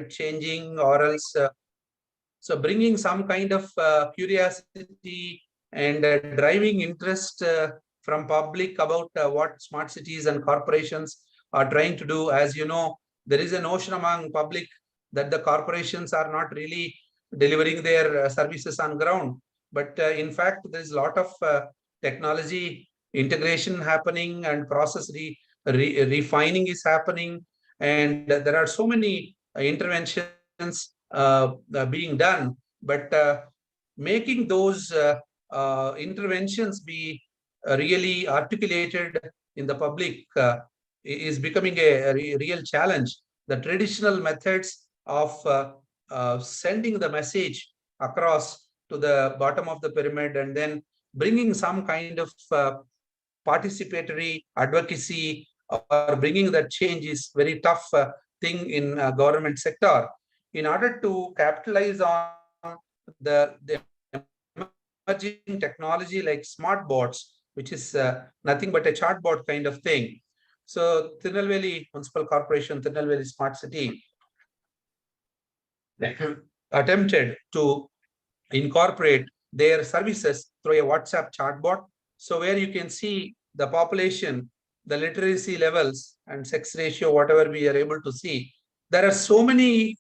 changing, or else so bringing some kind of curiosity and driving interest from public about what smart cities and corporations are trying to do. As you know, there is a notion among public that the corporations are not really delivering their services on ground. But in fact, there is a lot of technology integration happening and process refining is happening. And there are so many interventions being done. But making those interventions be really articulated in the public is becoming a real challenge. The traditional methods of sending the message across to the bottom of the pyramid and then bringing some kind of participatory advocacy or bringing that change is very tough thing in government sector. In order to capitalize on the emerging technology like smart boards, which is nothing but a chatbot kind of thing. So Tirunelveli Municipal Corporation, Tirunelveli Smart City, attempted to incorporate their services through a WhatsApp chatbot. So where you can see the population, the literacy levels and sex ratio, whatever we are able to see. There are so many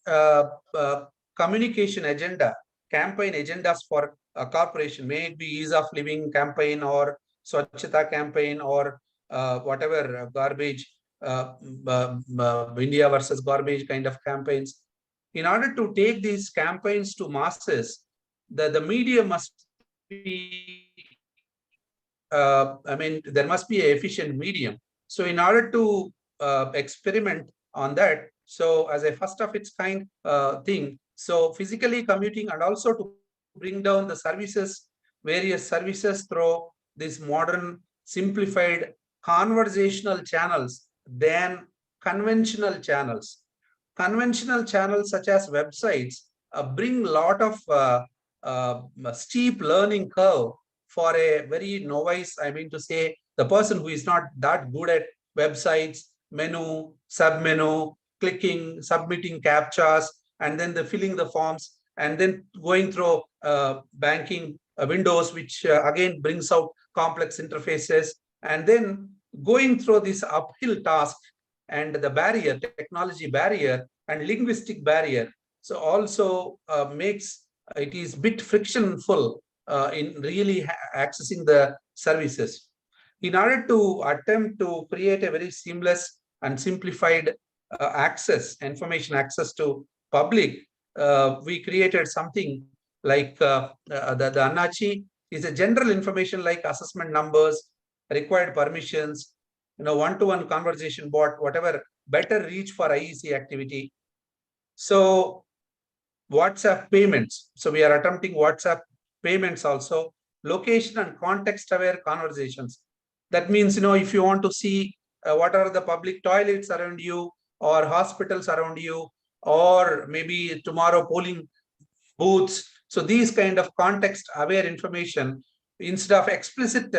communication agenda, campaign agendas for a corporation, may it be ease of living campaign or Swachhata campaign or whatever garbage, India versus garbage kind of campaigns. In order to take these campaigns to masses, the media must be, there must be an efficient medium. So in order to experiment on that, so as a first of its kind thing, so physically commuting and also to bring down the services, various services through this modern simplified conversational channels than conventional channels. Conventional channels such as websites bring a lot of steep learning curve for a very novice, I mean to say, the person who is not that good at websites, menu, sub-menu, clicking, submitting captchas, and then the filling the forms, and then going through banking windows, which again brings out complex interfaces, and then going through this uphill task and the barrier, technology barrier and linguistic barrier. So also makes it is bit frictionful in really accessing the services. In order to attempt to create a very seamless and simplified information access to public, we created something like the Annachi is a general information like assessment numbers, required permissions, one-to-one conversation bot, whatever, better reach for IEC activity. So WhatsApp payments. So we are attempting WhatsApp payments also, location and context aware conversations. That means, if you want to see what are the public toilets around you or hospitals around you, or maybe tomorrow polling booths. So these kind of context aware information, instead of explicit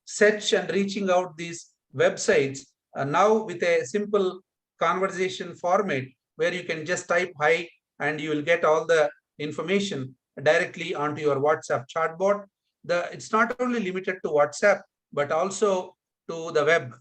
search and reaching out these websites, now with a simple conversation format where you can just type hi and you will get all the information directly onto your WhatsApp chatbot. It's not only limited to WhatsApp, but also to the web.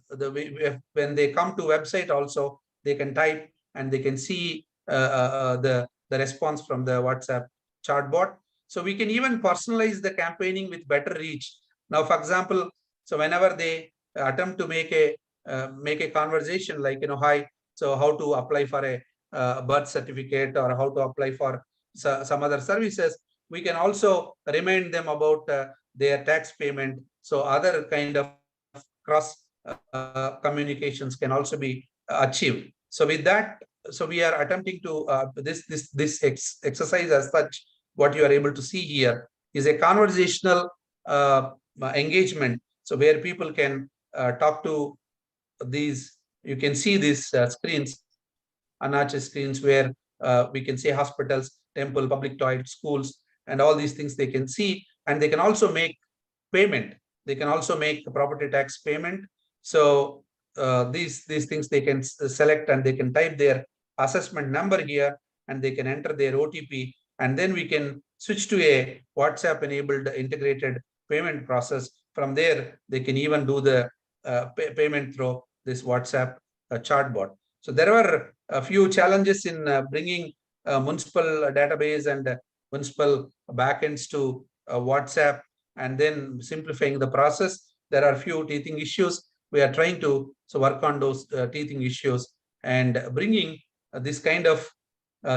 When they come to website also, they can type and they can see the response from the WhatsApp chatbot. So we can even personalize the campaigning with better reach. Now, for example, so whenever they attempt to make a conversation like, hi, so how to apply for a birth certificate or how to apply for some other services, we can also remind them about their tax payment. So other kind of cross communications can also be achieved. So with that, so we are attempting to this exercise as such. What you are able to see here is a conversational engagement. So where people can talk to these, you can see these screens, Annachi screens, where we can say hospitals, temple, public toilets, schools, and all these things they can see, and they can also make payment. They can also make property tax payment. So these things they can select and they can type their assessment number here, and they can enter their OTP, and then we can switch to a WhatsApp enabled integrated payment process. From there, they can even do the payment through this WhatsApp chatbot. So there were a few challenges in bringing municipal database and municipal backends to WhatsApp and then simplifying the process. There are a few teething issues. We are trying to work on those teething issues and bringing this kind of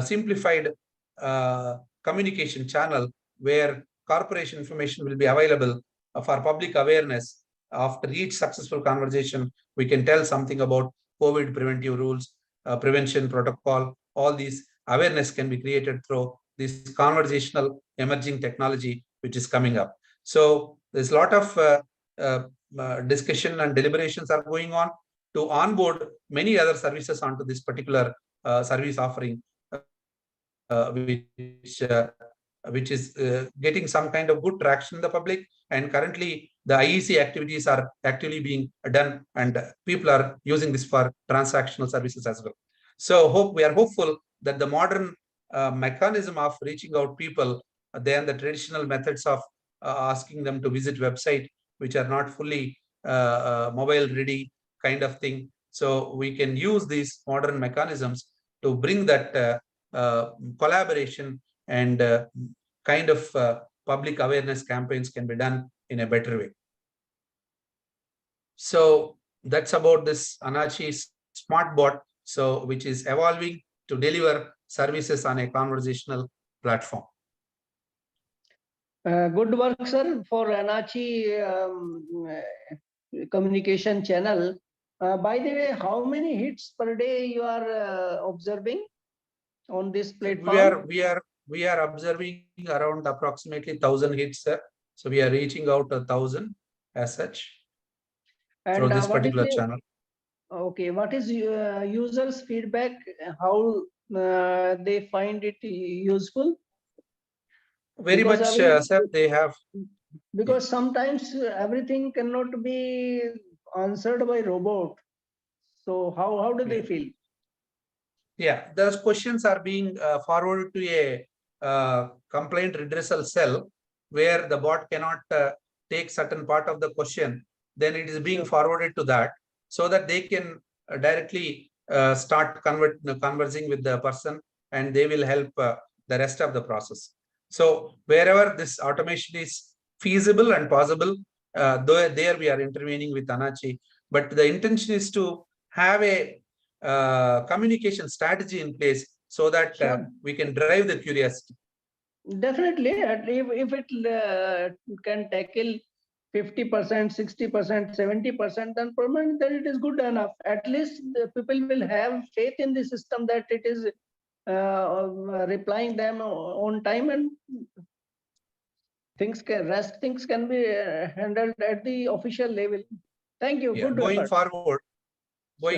simplified communication channel where corporation information will be available for public awareness. After each successful conversation, we can tell something about COVID preventive rules, prevention protocol. All these awareness can be created through this conversational emerging technology which is coming up. So there's a lot of discussion and deliberations are going on to onboard many other services onto this particular service offering, which is getting some kind of good traction in the public. And currently, the IEC activities are actually being done, and people are using this for transactional services as well. So we are hopeful that the modern mechanism of reaching out people than the traditional methods of asking them to visit website, which are not fully mobile ready kind of thing. So we can use these modern mechanisms to bring that collaboration and kind of public awareness campaigns can be done in a better way. So that's about this Anachi smart bot, so which is evolving to deliver services on a conversational platform. Good work, sir, for Anachi communication channel. By the way, how many hits per day you are observing on this platform? We are observing around approximately 1,000 hits, sir. So we are reaching out 1,000 as such through this particular channel. Okay, what is users' feedback? How they find it useful? Very much, sir. They have, because sometimes everything cannot be answered by robot. So how do they feel? Yeah, those questions are being forwarded to a complaint redressal cell where the bot cannot take certain part of the question. Then it is being forwarded to that so that they can directly start conversing with the person, and they will help the rest of the process. So wherever this automation is feasible and possible, there we are intervening with Anachi. But the intention is to have a communication strategy in place so that we can drive the curiosity. Definitely, if it can tackle 50%, 60%, 70%, then it is good enough. At least the people will have faith in the system that it is replying them on time, and things can be handled at the official level. Thank you. Yeah, good going effort.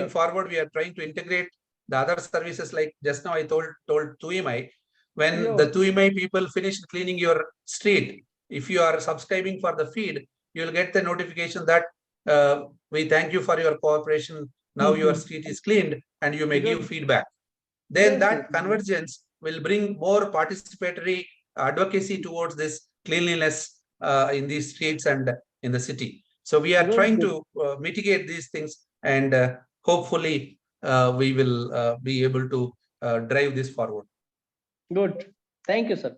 forward, we are trying to integrate the other services, like just now I told Tuimai. When the Tuimai people finish cleaning your street, if you are subscribing for the feed, you will get the notification that we thank you for your cooperation. Now your street is cleaned, and you may give feedback. Then that convergence will bring more participatory advocacy towards this cleanliness in these streets and in the city. So we are trying to mitigate these things, and hopefully we will be able to drive this forward. Good. Thank you, sir.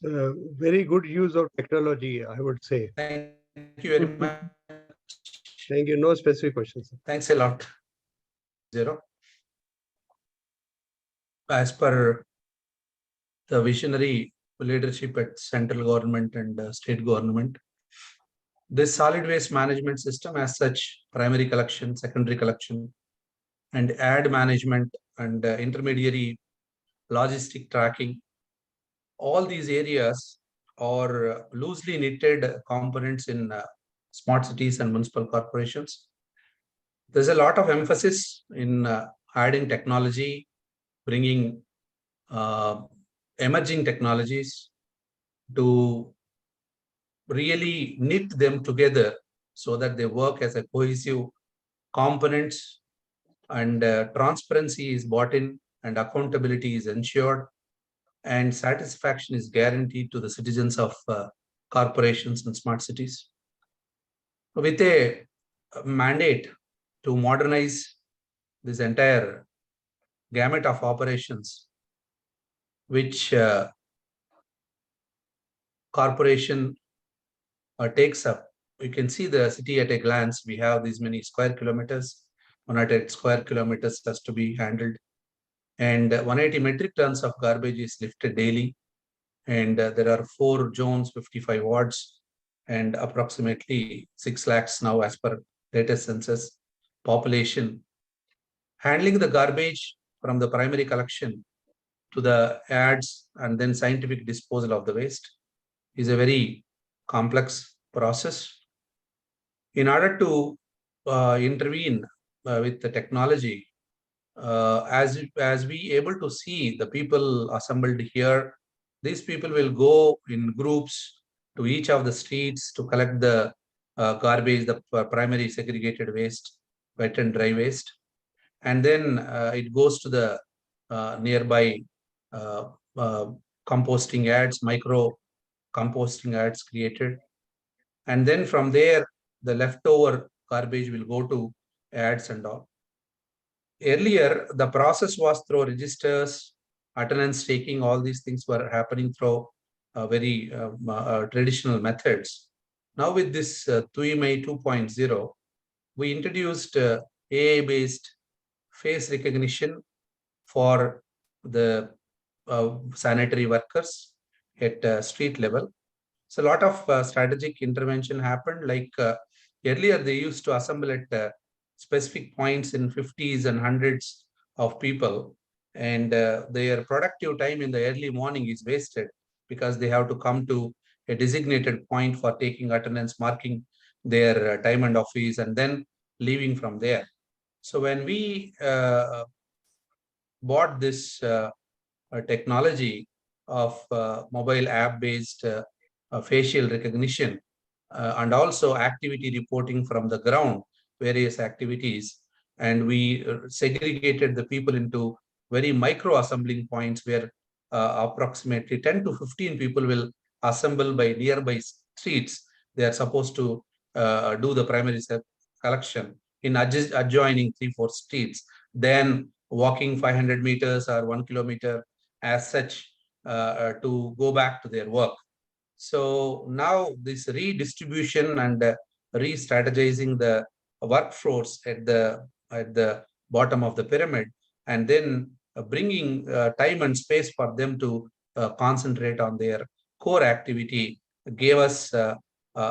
Very good use of technology, I would say. Thank you very much. Thank you. No specific questions. Thanks a lot. Zero. As per the visionary leadership at central government and state government, this solid waste management system as such, primary collection, secondary collection, and ad management and intermediary logistic tracking, all these areas are loosely knitted components in smart cities and municipal corporations. There's a lot of emphasis in adding technology, bringing emerging technologies to really knit them together so that they work as a cohesive components, and transparency is brought in and accountability is ensured, and satisfaction is guaranteed to the citizens of corporations and smart cities. With a mandate to modernize this entire gamut of operations, which corporation takes up. You can see the city at a glance. We have these many square kilometers. 108 square kilometers has to be handled. And 180 metric tons of garbage is lifted daily. And there are 4 zones, 55 wards, and approximately 6 lakhs now as per latest census population. Handling the garbage from the primary collection to the ads and then scientific disposal of the waste is a very complex process. In order to intervene with the technology, as we able to see the people assembled here, these people will go in groups to each of the streets to collect the garbage, the primary segregated waste, wet and dry waste, and then it goes to the nearby composting ads, micro composting ads created, and then from there the leftover garbage will go to ads and all. Earlier, the process was through registers, attendance taking, all these things were happening through very traditional methods. Now with this Tuimai 2.0, we introduced AI-based face recognition for the sanitary workers at street level. So a lot of strategic intervention happened. Like earlier, they used to assemble at specific points in 50s and 100s of people, and their productive time in the early morning is wasted because they have to come to a designated point for taking attendance, marking their time and office, and then leaving from there. So when we bought this technology of mobile app-based facial recognition and also activity reporting from the ground, various activities, and we segregated the people into very micro assembling points where approximately 10 to 15 people will assemble by nearby streets. They are supposed to do the primary collection in adjoining 3-4 streets, then walking 500 meters or 1 kilometer as such to go back to their work. So now this redistribution and re-strategizing the workforce at the bottom of the pyramid, and then bringing time and space for them to concentrate on their core activity gave us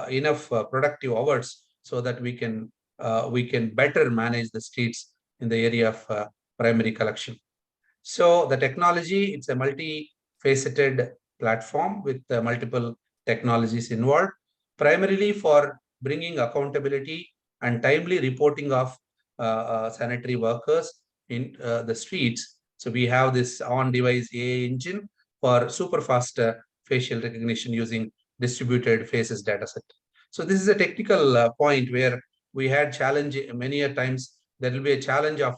enough productive hours so that we can better manage the streets in the area of primary collection. So the technology, it's a multi-faceted platform with multiple technologies involved, primarily for bringing accountability and timely reporting of sanitary workers in the streets. So we have this on-device AI engine for super fast facial recognition using distributed faces dataset. So this is a technical point where we had challenge many a times. There will be a challenge of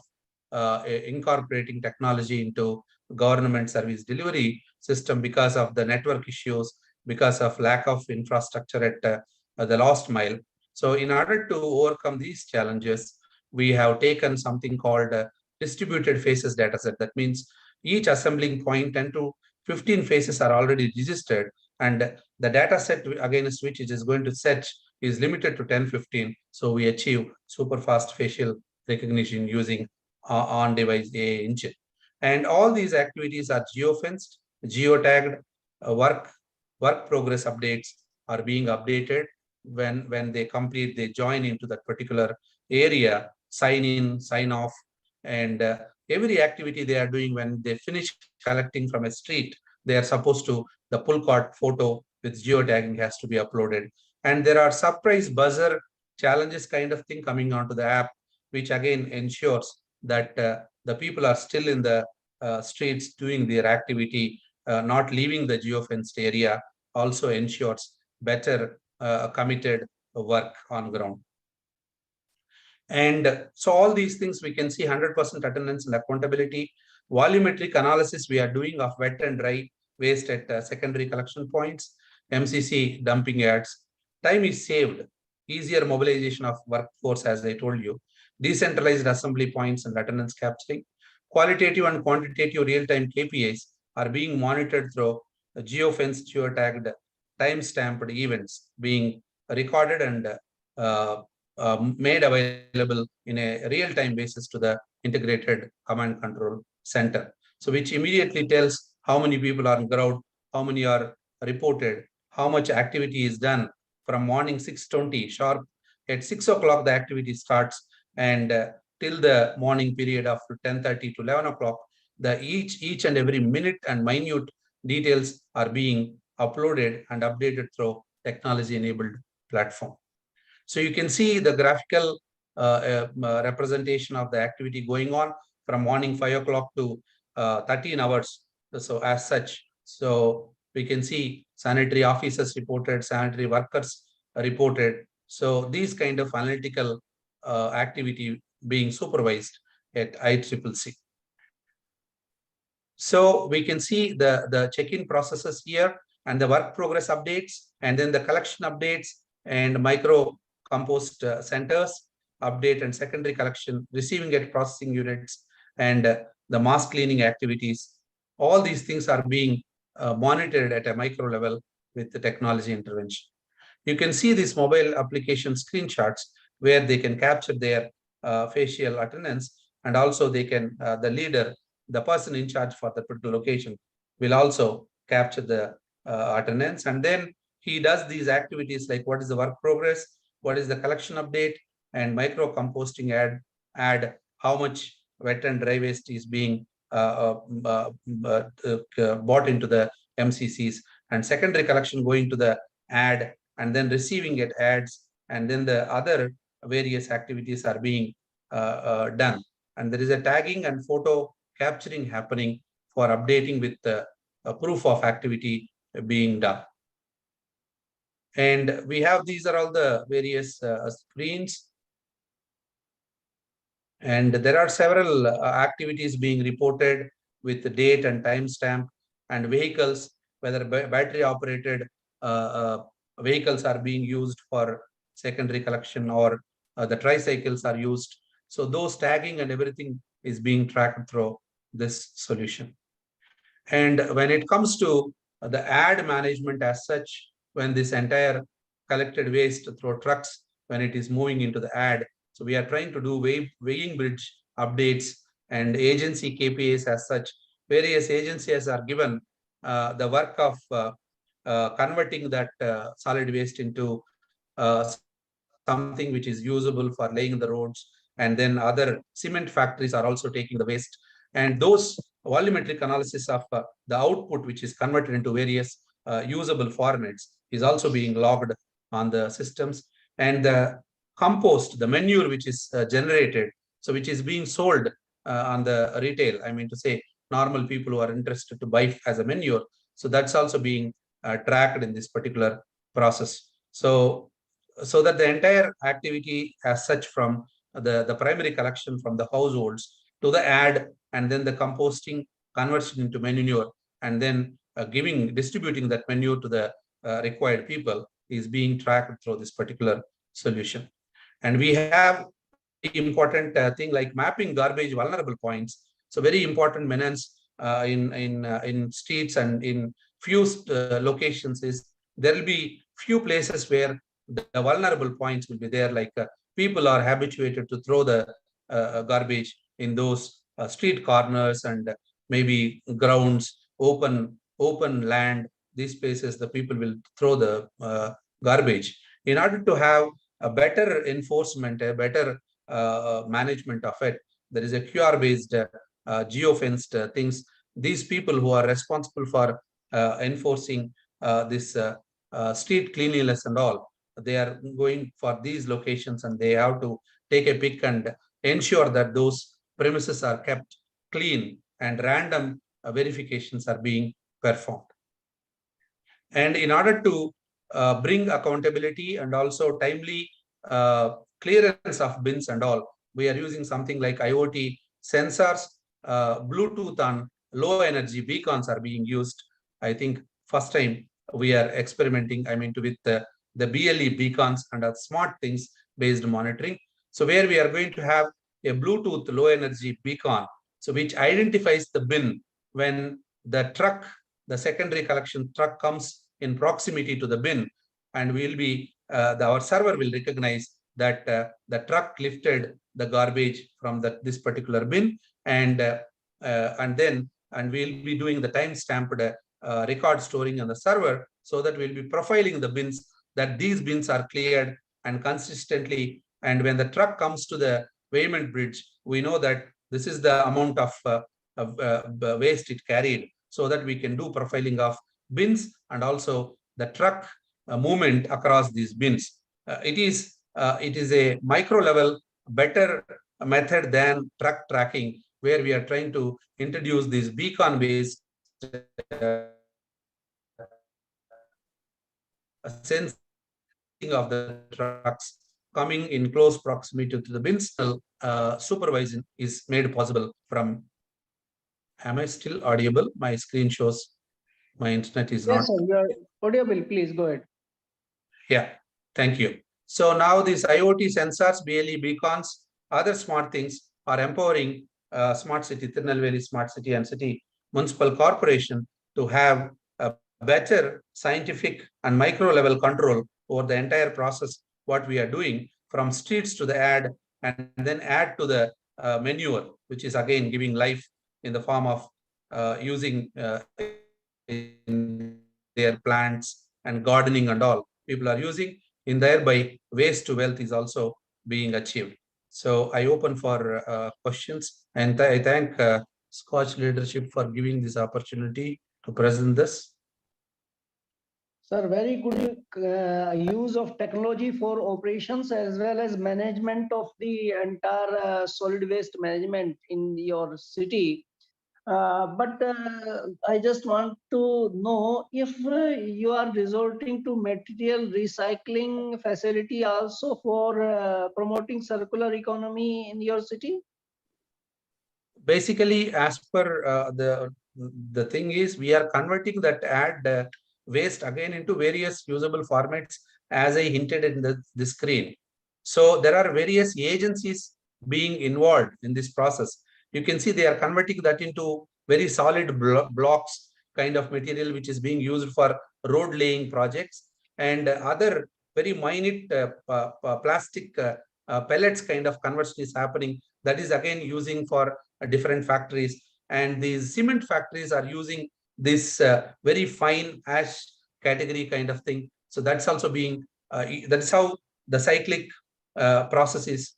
incorporating technology into government service delivery system because of the network issues, because of lack of infrastructure at the last mile. So in order to overcome these challenges, we have taken something called distributed faces dataset. That means each assembling point, 10 to 15 faces are already registered, and the data set against which it is going to set is limited to 10-15. So we achieve super fast facial recognition using on-device AI engine. And all these activities are geofenced, geotagged, work progress updates are being updated when they complete, they join into that particular area, sign in, sign off, and every activity they are doing, when they finish collecting from a street, they are supposed to, the pull card photo with geotagging has to be uploaded. And there are surprise buzzer challenges kind of thing coming onto the app, which again ensures that the people are still in the streets doing their activity, not leaving the geofenced area, also ensures better committed work on ground. And so all these things we can see 100% attendance and accountability. volumetric analysis we are doing of wet and dry waste at secondary collection points, MCC dumping yards. Time is saved, easier mobilization of workforce, as I told you, decentralized assembly points and attendance capturing. Qualitative and quantitative real-time KPIs are being monitored through geofence, geotagged, time-stamped events being recorded and made available in a real-time basis to the integrated command control center. So which immediately tells how many people are on ground, how many are reported, how much activity is done from morning 6:20 sharp. At 6 o'clock, the activity starts, and till the morning period of 10:30 to 11 o'clock, each and every minute and minute details are being uploaded and updated through technology-enabled platform. So you can see the graphical representation of the activity going on from morning 5 o'clock to 13 hours. So as such, so we can see sanitary officers reported, sanitary workers reported. So these kind of analytical activity being supervised at ICCC. So we can see the check-in processes here and the work progress updates, and then the collection updates and micro compost centers update and secondary collection, receiving at processing units, and the mass cleaning activities. All these things are being monitored at a micro level with the technology intervention. You can see these mobile application screenshots where they can capture their facial attendance, and also they can, the leader, the person in charge for the particular location will also capture the attendance, and then he does these activities like what is the work progress, what is the collection update, and micro composting add how much wet and dry waste is being bought into the MCCs, and secondary collection going to the ad, and then receiving at ads, and then the other various activities are being done. And there is a tagging and photo capturing happening for updating with the proof of activity being done. And we have, these are all the various screens. And there are several activities being reported with the date and timestamp, and vehicles, whether battery operated vehicles are being used for secondary collection, or the tricycles are used. So those tagging and everything is being tracked through this solution. And when it comes to the ad management as such, when this entire collected waste through trucks, when it is moving into the ad, so we are trying to do weighing bridge updates and agency KPIs as such. Various agencies are given the work of converting that solid waste into something which is usable for laying the roads, and then other cement factories are also taking the waste, and those volumetric analysis of the output which is converted into various usable formats is also being logged on the systems. And the compost, the manure which is generated, so which is being sold on the retail, I mean to say normal people who are interested to buy as a manure, so that's also being tracked in this particular process. So that the entire activity as such, from the primary collection from the households to the ad, and then the composting, conversion into manure, and then distributing that manure to the required people is being tracked through this particular solution. And we have important thing like mapping garbage vulnerable points. So very important menace in streets and in few locations is there will be few places where the vulnerable points will be there, like people are habituated to throw the garbage in those street corners and maybe grounds, open land. These places the people will throw the garbage. In order to have a better enforcement, a better management of it, there is a QR-based geofenced things. These people who are responsible for enforcing this street cleanliness and all, they are going for these locations, and they have to take a pick and ensure that those premises are kept clean, and random verifications are being performed. And in order to bring accountability and also timely clearance of bins and all, we are using something like IoT sensors Bluetooth on low energy beacons are being used. I think first time we are experimenting, I mean, with the BLE beacons and smart things based monitoring. So where we are going to have a Bluetooth low energy beacon, so which identifies the bin when the truck, the secondary collection truck comes in proximity to the bin, and we'll be our server will recognize that the truck lifted the garbage from this particular bin, and we'll be doing the time-stamped record storing on the server, so that we'll be profiling the bins, that these bins are cleared and consistently. And when the truck comes to the pavement bridge, we know that this is the amount of waste it carried, so that we can do profiling of bins and also the truck movement across these bins. It is a micro level better method than truck tracking, where we are trying to introduce this beacon based sensing of the trucks coming in close proximity to the bins. Supervision is made possible from. Am I still audible? My screen shows my internet is not. Yes, sir, you are audible. Please go ahead. Yeah, thank you. So now these IoT sensors, BLE beacons, other smart things are empowering smart city, Tirunelveli Smart City and City Municipal Corporation to have a better scientific and micro level control over the entire process, what we are doing from streets to the ad, and then add to the manure, which is again giving life in the form of using in their plants and gardening and all. People are using, in thereby waste to wealth is also being achieved. So I open for questions, and I thank SKOCH leadership for giving this opportunity to present this. Sir, very good use of technology for operations as well as management of the entire solid waste management in your city. But I just want to know if you are resorting to material recycling facility also for promoting circular economy in your city? Basically, as per the thing is, we are converting that waste again into various usable formats, as I hinted in the screen. So there are various agencies being involved in this process. You can see they are converting that into very solid blocks kind of material, which is being used for road laying projects, and other very minute plastic pellets kind of conversion is happening. That is again using for different factories, and these cement factories are using this very fine ash category kind of thing. So that's also being that's how the cyclic process is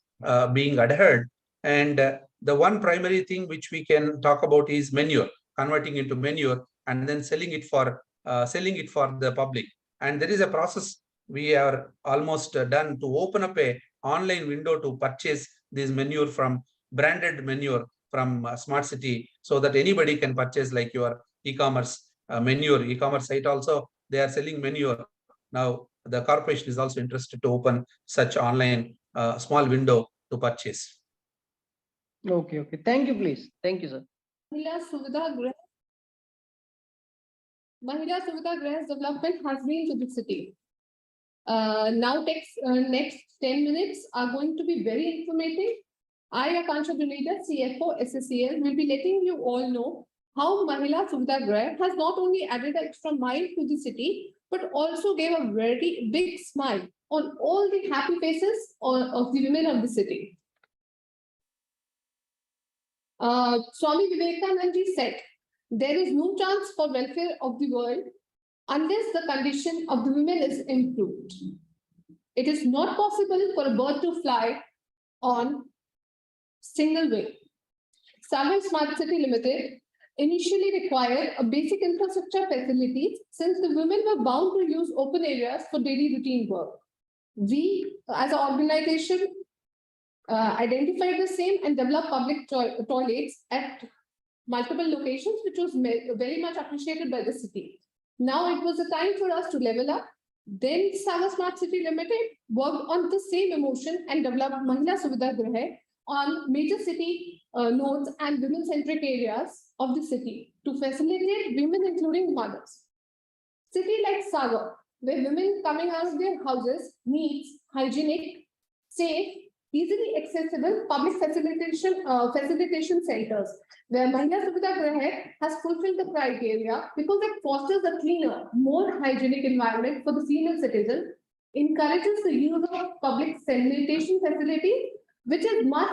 being adhered. And the one primary thing which we can talk about is manure, converting into manure and then selling it for the public. And there is a process we are almost done to open up a online window to purchase this manure from branded manure from Smart City, so that anybody can purchase, like your e-commerce manure, e-commerce site also, they are selling manure. Now, the corporation is also interested to open such online small window to purchase. Okay, okay. Thank you, please. Thank you, sir. Mahila Suvidha Grah's development has been to the city. Now next 10 minutes are going to be very informative. I, Akansha Dunida, CFO, SSCL, will be letting you all know how Mahila Suvidha Grah has not only added an extra mile to the city, but also gave a very big smile on all the happy faces of the women of the city. Swami Vivekananda ji said, there is no chance for welfare of the world unless the condition of the women is improved. It is not possible for a bird to fly on single wing. Sagar Smart City Limited initially required a basic infrastructure facilities, since the women were bound to use open areas for daily routine work. We, as an organization, identified the same and developed public toilets at multiple locations, which was very much appreciated by the city. Now it was a time for us to level up. Then Sagar Smart City Limited worked on the same emotion and developed Mahila Suvidha Grah, on major city nodes and women-centric areas of the city to facilitate women, including mothers. City like Sagar, where women coming out of their houses needs hygienic, safe, easily accessible public facilitation centers, where Mahila Suvidha Grahe has fulfilled the criteria because it fosters a cleaner, more hygienic environment for the female citizen, encourages the use of public sanitation facilities, which is much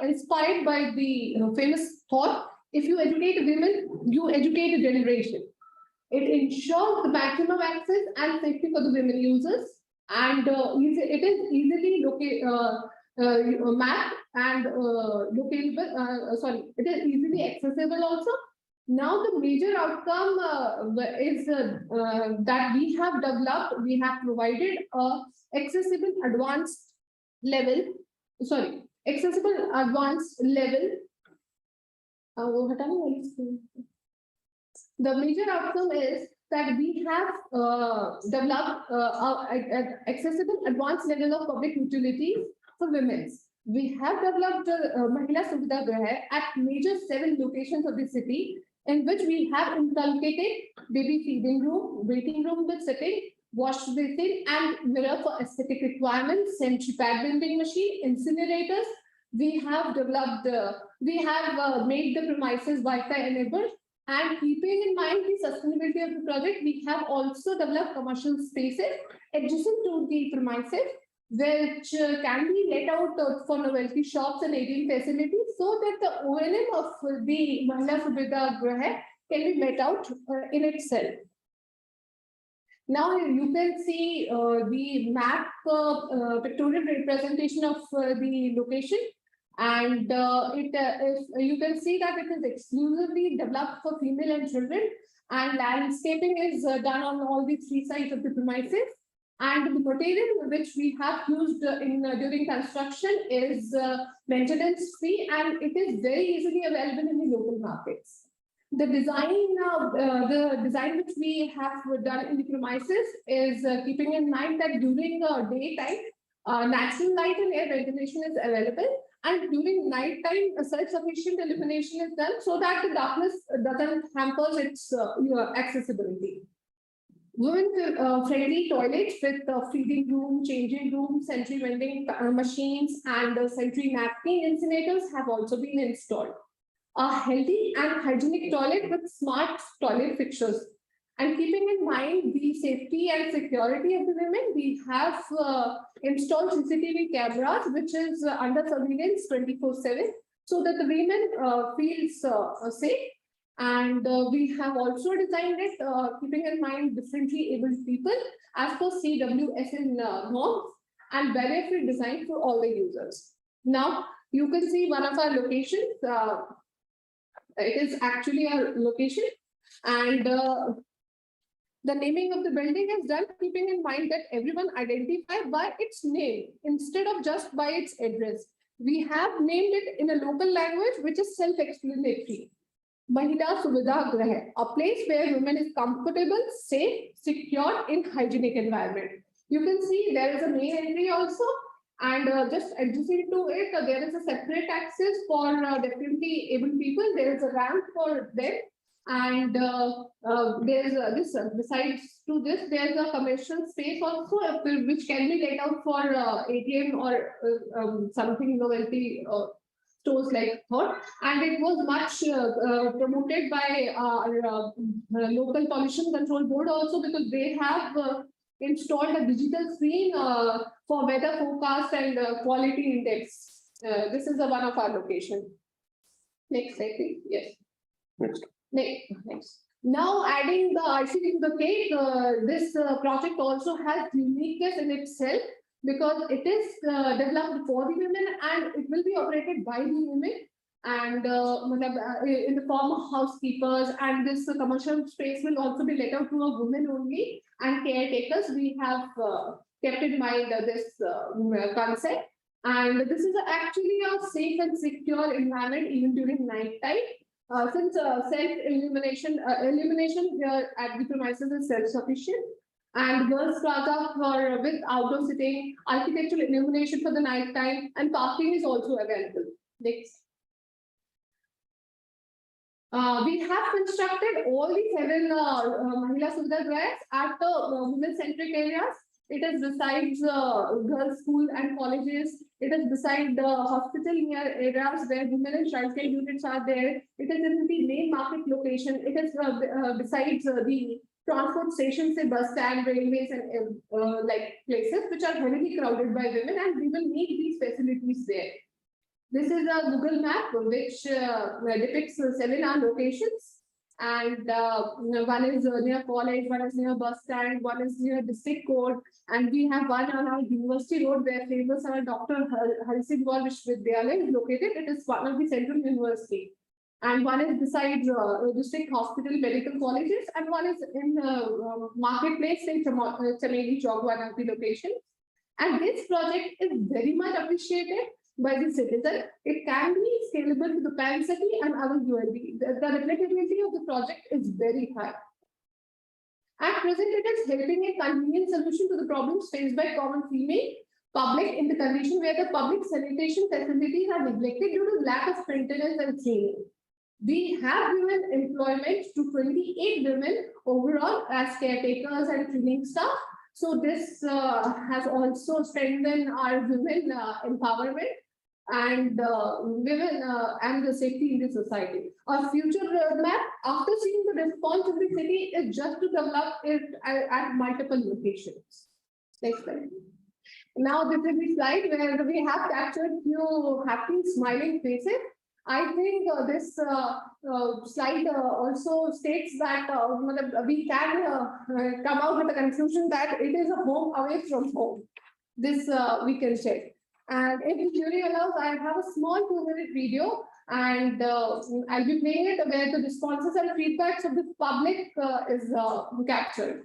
inspired by the famous thought, if you educate women, you educate a generation. It ensures the maximum access and safety for the women users, and it is easily mapped and it is easily accessible also. Now the major outcome is that we have developed, we have provided a accessible advanced level. The major outcome is that we have developed an accessible advanced level of public utilities for women. We have developed Mahila Suvidha Grahe at major 7 locations of the city, in which we have inculcated baby feeding room, waiting room with sitting, wash basin and mirror for aesthetic requirements, sanitary pad vending machine, incinerators. We have developed, made the premises Wi-Fi enabled, and keeping in mind the sustainability of the project, we have also developed commercial spaces adjacent to the premises, which can be let out for novelty shops and ATM facilities, so that the O&M of the Mahila Suvidha Grahe can be met out in itself. Now you can see the map pictorial representation of the location, and you can see that it is exclusively developed for female and children, and landscaping is done on all the 3 sides of the premises. And the material which we have used during construction is maintenance free, and it is very easily available in the local markets. The design which we have done in the premises is keeping in mind that during daytime, natural light and air ventilation is available, and during night time, self-sufficient illumination is done so that the darkness doesn't hamper its accessibility. Women-friendly toilets with feeding room, changing room, sanitary vending machines, and sanitary napkin incinerators have also been installed. A healthy and hygienic toilet with smart toilet fixtures. And keeping in mind the safety and security of the women, we have installed CCTV cameras, which is under surveillance 24/7, so that the women feels safe. And we have also designed it keeping in mind differently abled people as per CWSN norms, and barrier-free design for all the users. Now you can see one of our locations. It is actually our location, and the naming of the building is done keeping in mind that everyone identify by its name instead of just by its address. We have named it in a local language which is self-explanatory. Mahila Suvidha Grahe, a place where women is comfortable, safe, secure in hygienic environment. You can see there is a main entry also, and just adjacent to it, there is a separate access for definitely able people. There is a ramp for them, and there is this. Besides to this, there is a commercial space also, which can be laid out for ATM or something novelty. Stores like thought, and it was much promoted by our local pollution control board also, because they have installed a digital screen for weather forecast and quality index. This is one of our location. Next slide, please. Yes. Next. Now adding the icing to the cake, this project also has uniqueness in itself, because it is developed for the women and it will be operated by the women, and in the form of housekeepers, and this commercial space will also be let out to a woman only and caretakers. We have kept in mind this concept, and this is actually a safe and secure environment even during night time, since self-illumination here at the premises is self-sufficient. and girls plaza for with outdoor sitting, architectural illumination for the night time, and parking is also available. Next. We have constructed all the 7 Mahila Suvidha Grahas at the women-centric areas. It is besides girls' school and colleges. It is beside the hospital near areas where women and child care units are there. It is in the main market location. It is besides the transport stations, say bus stand, railways, and like places which are heavily crowded by women, and we will need these facilities there. This is a Google map which depicts 7 locations, and one is near college, one is near bus stand, one is near district court, and we have one on our university road where famous Dr. Hari Singh Vishwavidyalaya is located. It is one of the central university. And one is besides district hospital medical colleges, and one is in marketplace in Chameli Chowk, one of the locations. And this project is very much appreciated by the citizen. It can be scalable to the pan city and other ULB. The replicability of the project is very high. At present, it is helping a convenient solution to the problems faced by common female public in the condition where the public sanitation facilities are neglected due to lack of maintenance and cleaning. We have given employment to 28 women overall as caretakers and cleaning staff. So this has also strengthened our women empowerment and women and the safety in the society. Our future roadmap, after seeing the response of the city, is just to develop it at multiple locations. Next slide. Now this is the slide where we have captured few happy smiling faces. I think this slide also states that we can come out with a conclusion that it is a home away from home. This we can check. And if the jury allows, I have a small 2-minute video, and I'll be playing it where the responses and feedbacks of the public is captured.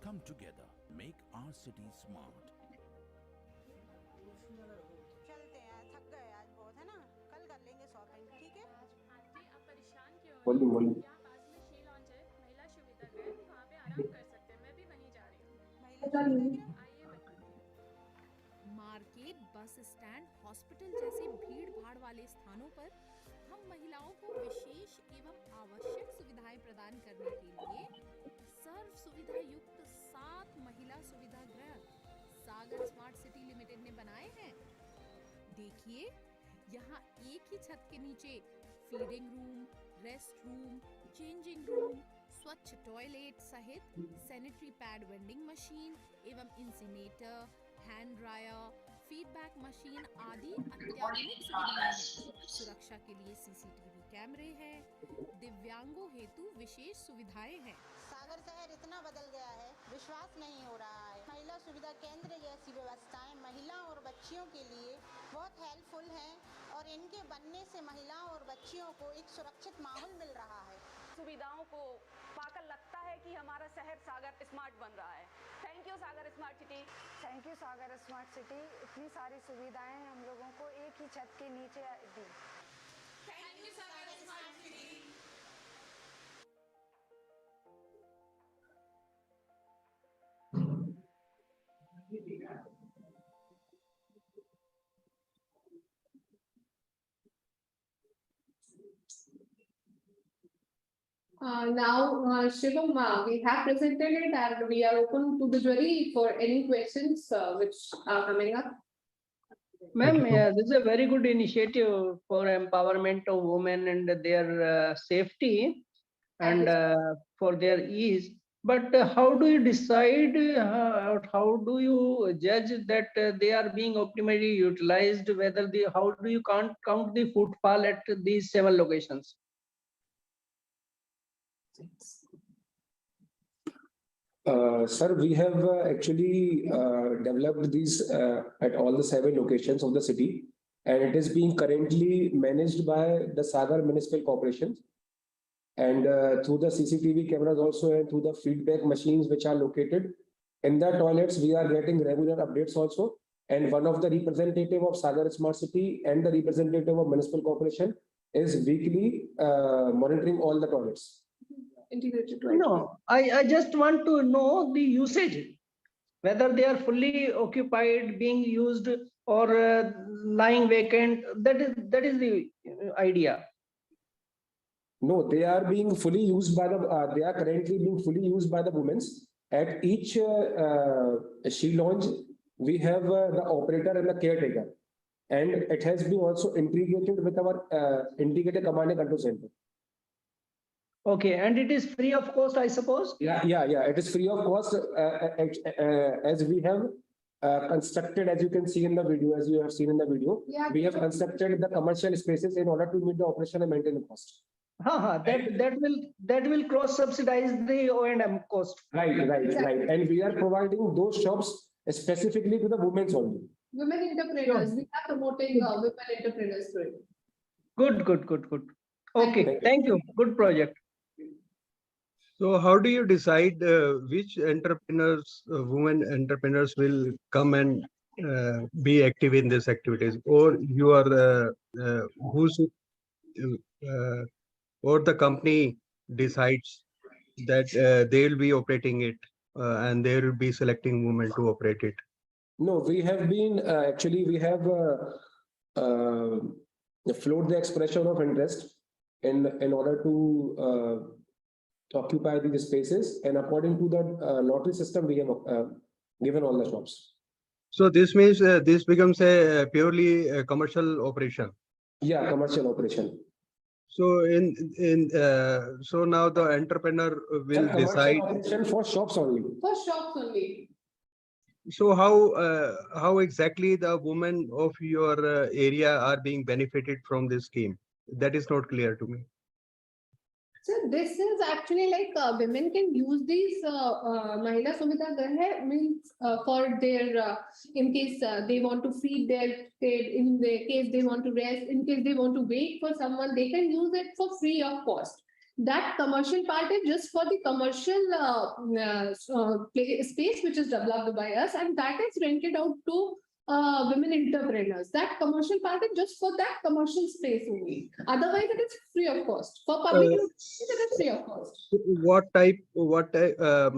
Come together, make our city smart. चलते हैं, थक गए आज बहुत, है ना? कल कर लेंगे शॉपिंग, ठीक है? आंटी आप परेशान क्यों हो? बोलिए। यहाँ पास में शी लॉन्च है, महिला सुविधा गृह, वहाँ पे आराम कर सकते हैं। मैं भी वहीं जा रही हूँ। आइए बताती हूँ। मार्केट, बस स्टैंड, हॉस्पिटल जैसे भीड़-भाड़ वाले स्थानों पर हम महिलाओं को विशेष एवं आवश्यक सुविधाएं प्रदान करने के लिए सर्व सुविधा युक्त 7 महिला सुविधा गृह सागर स्मार्ट सिटी लिमिटेड ने बनाए हैं। देखिए, यहाँ एक ही छत के नीचे feeding room, rest room, changing room, स्वच्छ टॉयलेट सहित सैनिटरी पैड वेंडिंग मशीन एवं incinerator, hand dryer, feedback machine आदि अत्याधुनिक सुविधाएं हैं। सुरक्षा के लिए सीसीटीवी कैमरे हैं। दिव्यांगों हेतु विशेष सुविधाएं हैं। सागर शहर इतना बदल गया है, विश्वास नहीं हो रहा है। महिला सुविधा केंद्र जैसी व्यवस्थाएं महिलाओं और बच्चियों के लिए बहुत हेल्पफुल हैं और इनके बनने से महिलाओं और बच्चियों को एक सुरक्षित माहौल मिल रहा है। सुविधाओं को पाकर लगता है कि हमारा शहर सागर स्मार्ट बन रहा है। Thank you Sagar smart city. Thank you Sagar smart city, इतनी सारी सुविधाएं हम लोगों को एक ही छत के नीचे दी। Thank you Sagar smart city. Now, Shivam, we have presented it and we are open to the jury for any questions which are coming up. Ma'am, this is a very good initiative for empowerment of women and their safety and for their ease. But how do you decide, how do you judge that they are being optimally utilized, whether how do you count the footfall at these 7 locations? Sir, we have actually developed these at all the 7 locations of the city, and it is being currently managed by the Sagar Municipal Corporation. And through the CCTV cameras also and through the feedback machines which are located in the toilets, we are getting regular updates also. And one of the representative of Sagar Smart City and the representative of Municipal Corporation is weekly monitoring all the toilets. Integrated. No, I just want to know the usage, whether they are fully occupied, being used, or lying vacant. That is the idea. No, they are being fully used by the. They are currently being fully used by the women. At each she launch, we have the operator and the caretaker, and it has been also integrated with our integrated command and control center. Okay, and it is free of cost, I suppose. Yeah. It is free of cost, as we have constructed, as you can see in the video, as you have seen in the video. Yeah. We have constructed the commercial spaces in order to meet the operation and maintenance cost. That will cross subsidize the O&M cost. Right. And we are providing those shops specifically to the women only. Women entrepreneurs. We are promoting women entrepreneurs through it. Good. Okay, thank you. Good project. So how do you decide which entrepreneurs, women entrepreneurs will come and be active in these activities, or you are or the company decides that they will be operating it and they will be selecting women to operate it? No, we have been actually we have float the expression of interest in order to occupy these spaces, and according to the lottery system, we have given all the shops. So this means this becomes a purely commercial operation. Yeah, commercial operation. So so now the entrepreneur will decide operation for shops only. For shops only. So how exactly the women of your area are being benefited from this scheme? That is not clear to me. So this is actually like women can use these Mahila Suvidha Graha means for their in case they want to feed their kid, in the case they want to rest, in case they want to wait for someone, they can use it for free of cost. That commercial part is just for the commercial space which is developed by us, and that is rented out to women entrepreneurs. That commercial part is just for that commercial space only. Otherwise, it is free of cost. For public use, it is free of cost. What type are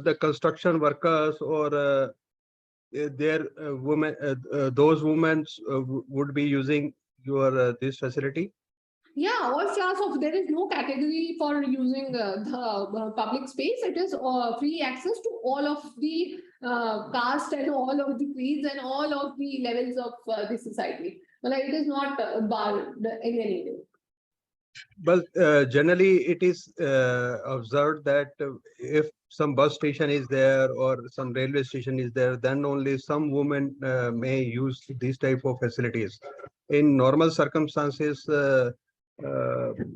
the construction workers or their women? Those women would be using your this facility? Yeah, all class of, there is no category for using the public space. It is free access to all of the caste and all of the creeds and all of the levels of the society. But it is not barred in any way. But generally it is observed that if some bus station is there or some railway station is there, then only some women may use these type of facilities. In normal circumstances,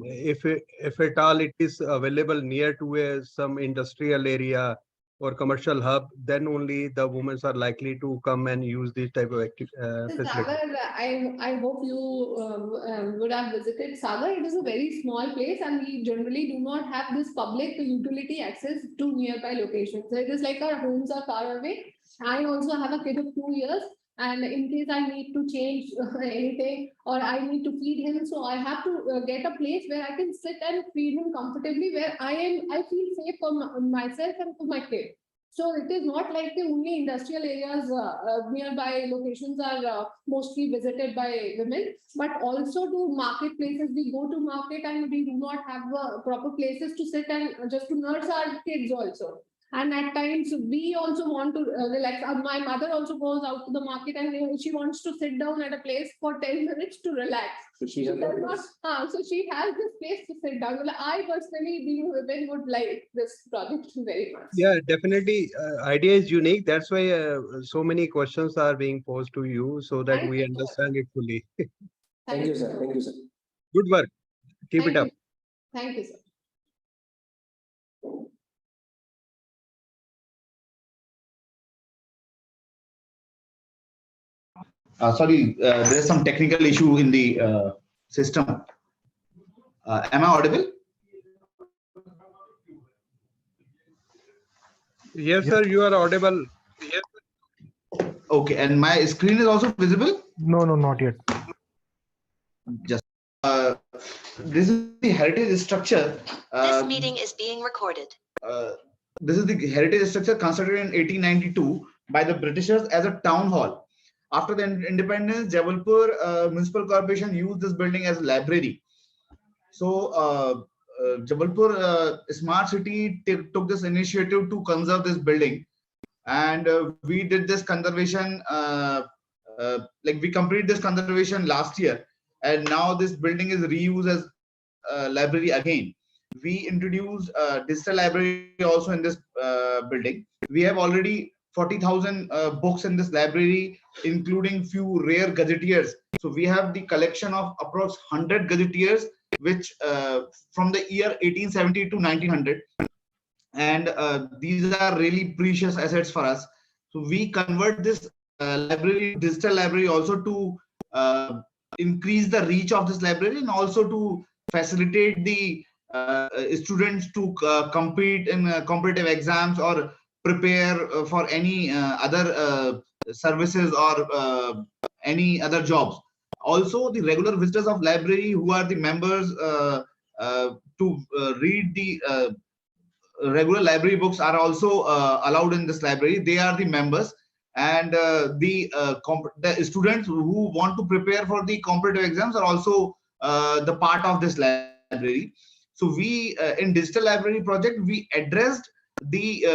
if at all it is available near to some industrial area or commercial hub, then only the women are likely to come and use this type of facility. Sagar, I hope you would have visited Sagar. It is a very small place, and we generally do not have this public utility access to nearby locations. So it is like our homes are far away. I also have a kid of 2 years. And in case I need to change anything or I need to feed him, so I have to get a place where I can sit and feed him comfortably, where I feel safe for myself and for my kid. So it is not like the only industrial areas nearby locations are mostly visited by women, but also to marketplaces. We go to market and we do not have proper places to sit and just to nurse our kids also. And at times we also want to relax. My mother also goes out to the market and she wants to sit down at a place for 10 minutes to relax. So she has So she has this place to sit down. Well, I personally, being women, would like this project very much. Yeah, definitely. Idea is unique. That's why so many questions are being posed to you so that we understand it fully. Thank you, sir. Thank you, sir. Good work. Keep it up. Thank you, sir. Sorry, there is some technical issue in the system. Am I audible? Yes, sir, you are audible. Okay, and my screen is also visible? No, not yet. Just this is the heritage structure. This meeting is being recorded. This is the heritage structure constructed in 1892 by the Britishers as a town hall. After the independence, Jabalpur Municipal Corporation used this building as a library. So Jabalpur Smart City took this initiative to conserve this building, and we did this conservation. Like we completed this conservation last year, and now this building is reused as library again. We introduced digital library also in this building. We have already 40,000 books in this library, including few rare gazetteers. So we have the collection of approx 100 gazetteers, which from the year 1870 to 1900, and these are really precious assets for us. So we convert this library, digital library, also to increase the reach of this library, and also to facilitate the students to compete in competitive exams or prepare for any other services or any other jobs. Also, the regular visitors of library who are the members to read the regular library books are also allowed in this library. They are the members, and the students who want to prepare for the competitive exams are also the part of this library. So we in digital library project, we addressed the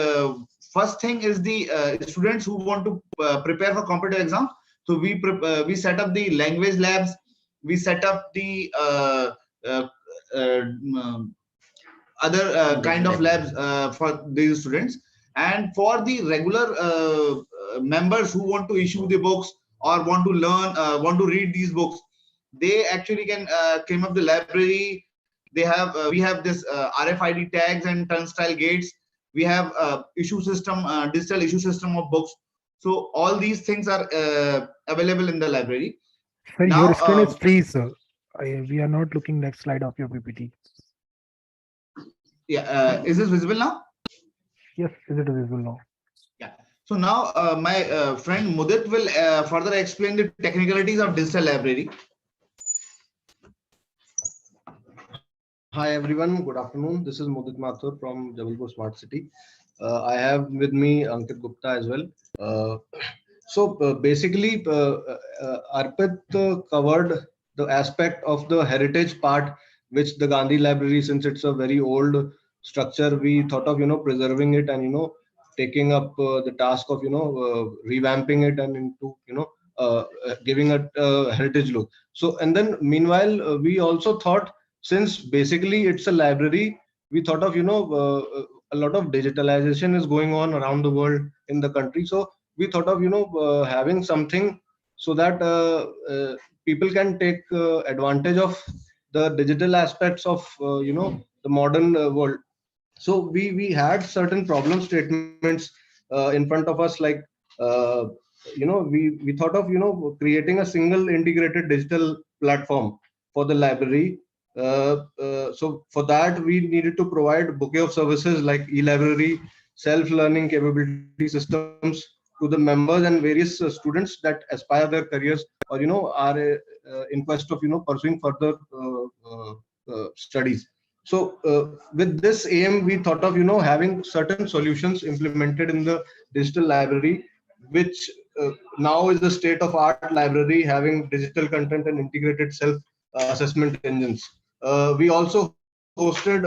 first thing is the students who want to prepare for competitive exams. So we set up the language labs, we set up the other kind of labs for these students. And for the regular members who want to issue the books or want to learn, want to read these books, they actually can came up the library. They have we have this RFID tags and turnstile gates. We have issue system, digital issue system of books. So all these things are available in the library. Sir, Now, your screen is freeze, sir. We are not looking next slide of your PPT. Yeah, is this visible now? Yes, is it visible now? Yeah. So now my friend Mudit will further explain the technicalities of digital library. Hi everyone, good afternoon. This is Mudit Mathur from Jabalpur Smart City. I have with me Ankit Gupta as well. Basically, Arpit covered the aspect of the heritage part, which the Gandhi Library, since it's a very old structure, we thought of preserving it and taking up the task of revamping it and into giving it a heritage look. So, and then meanwhile, we also thought, since basically it's a library, we thought of a lot of digitalization is going on around the world in the country. So we thought of having something so that people can take advantage of the digital aspects of the modern world. So we had certain problem statements in front of us, like we thought of creating a single integrated digital platform for the library. So for that we needed to provide bouquet of services like e-library, self-learning capability systems to the members and various students that aspire their careers or are in quest of pursuing further studies. So with this aim, we thought of having certain solutions implemented in the digital library, which now is the state of art library, having digital content and integrated self assessment engines. We also hosted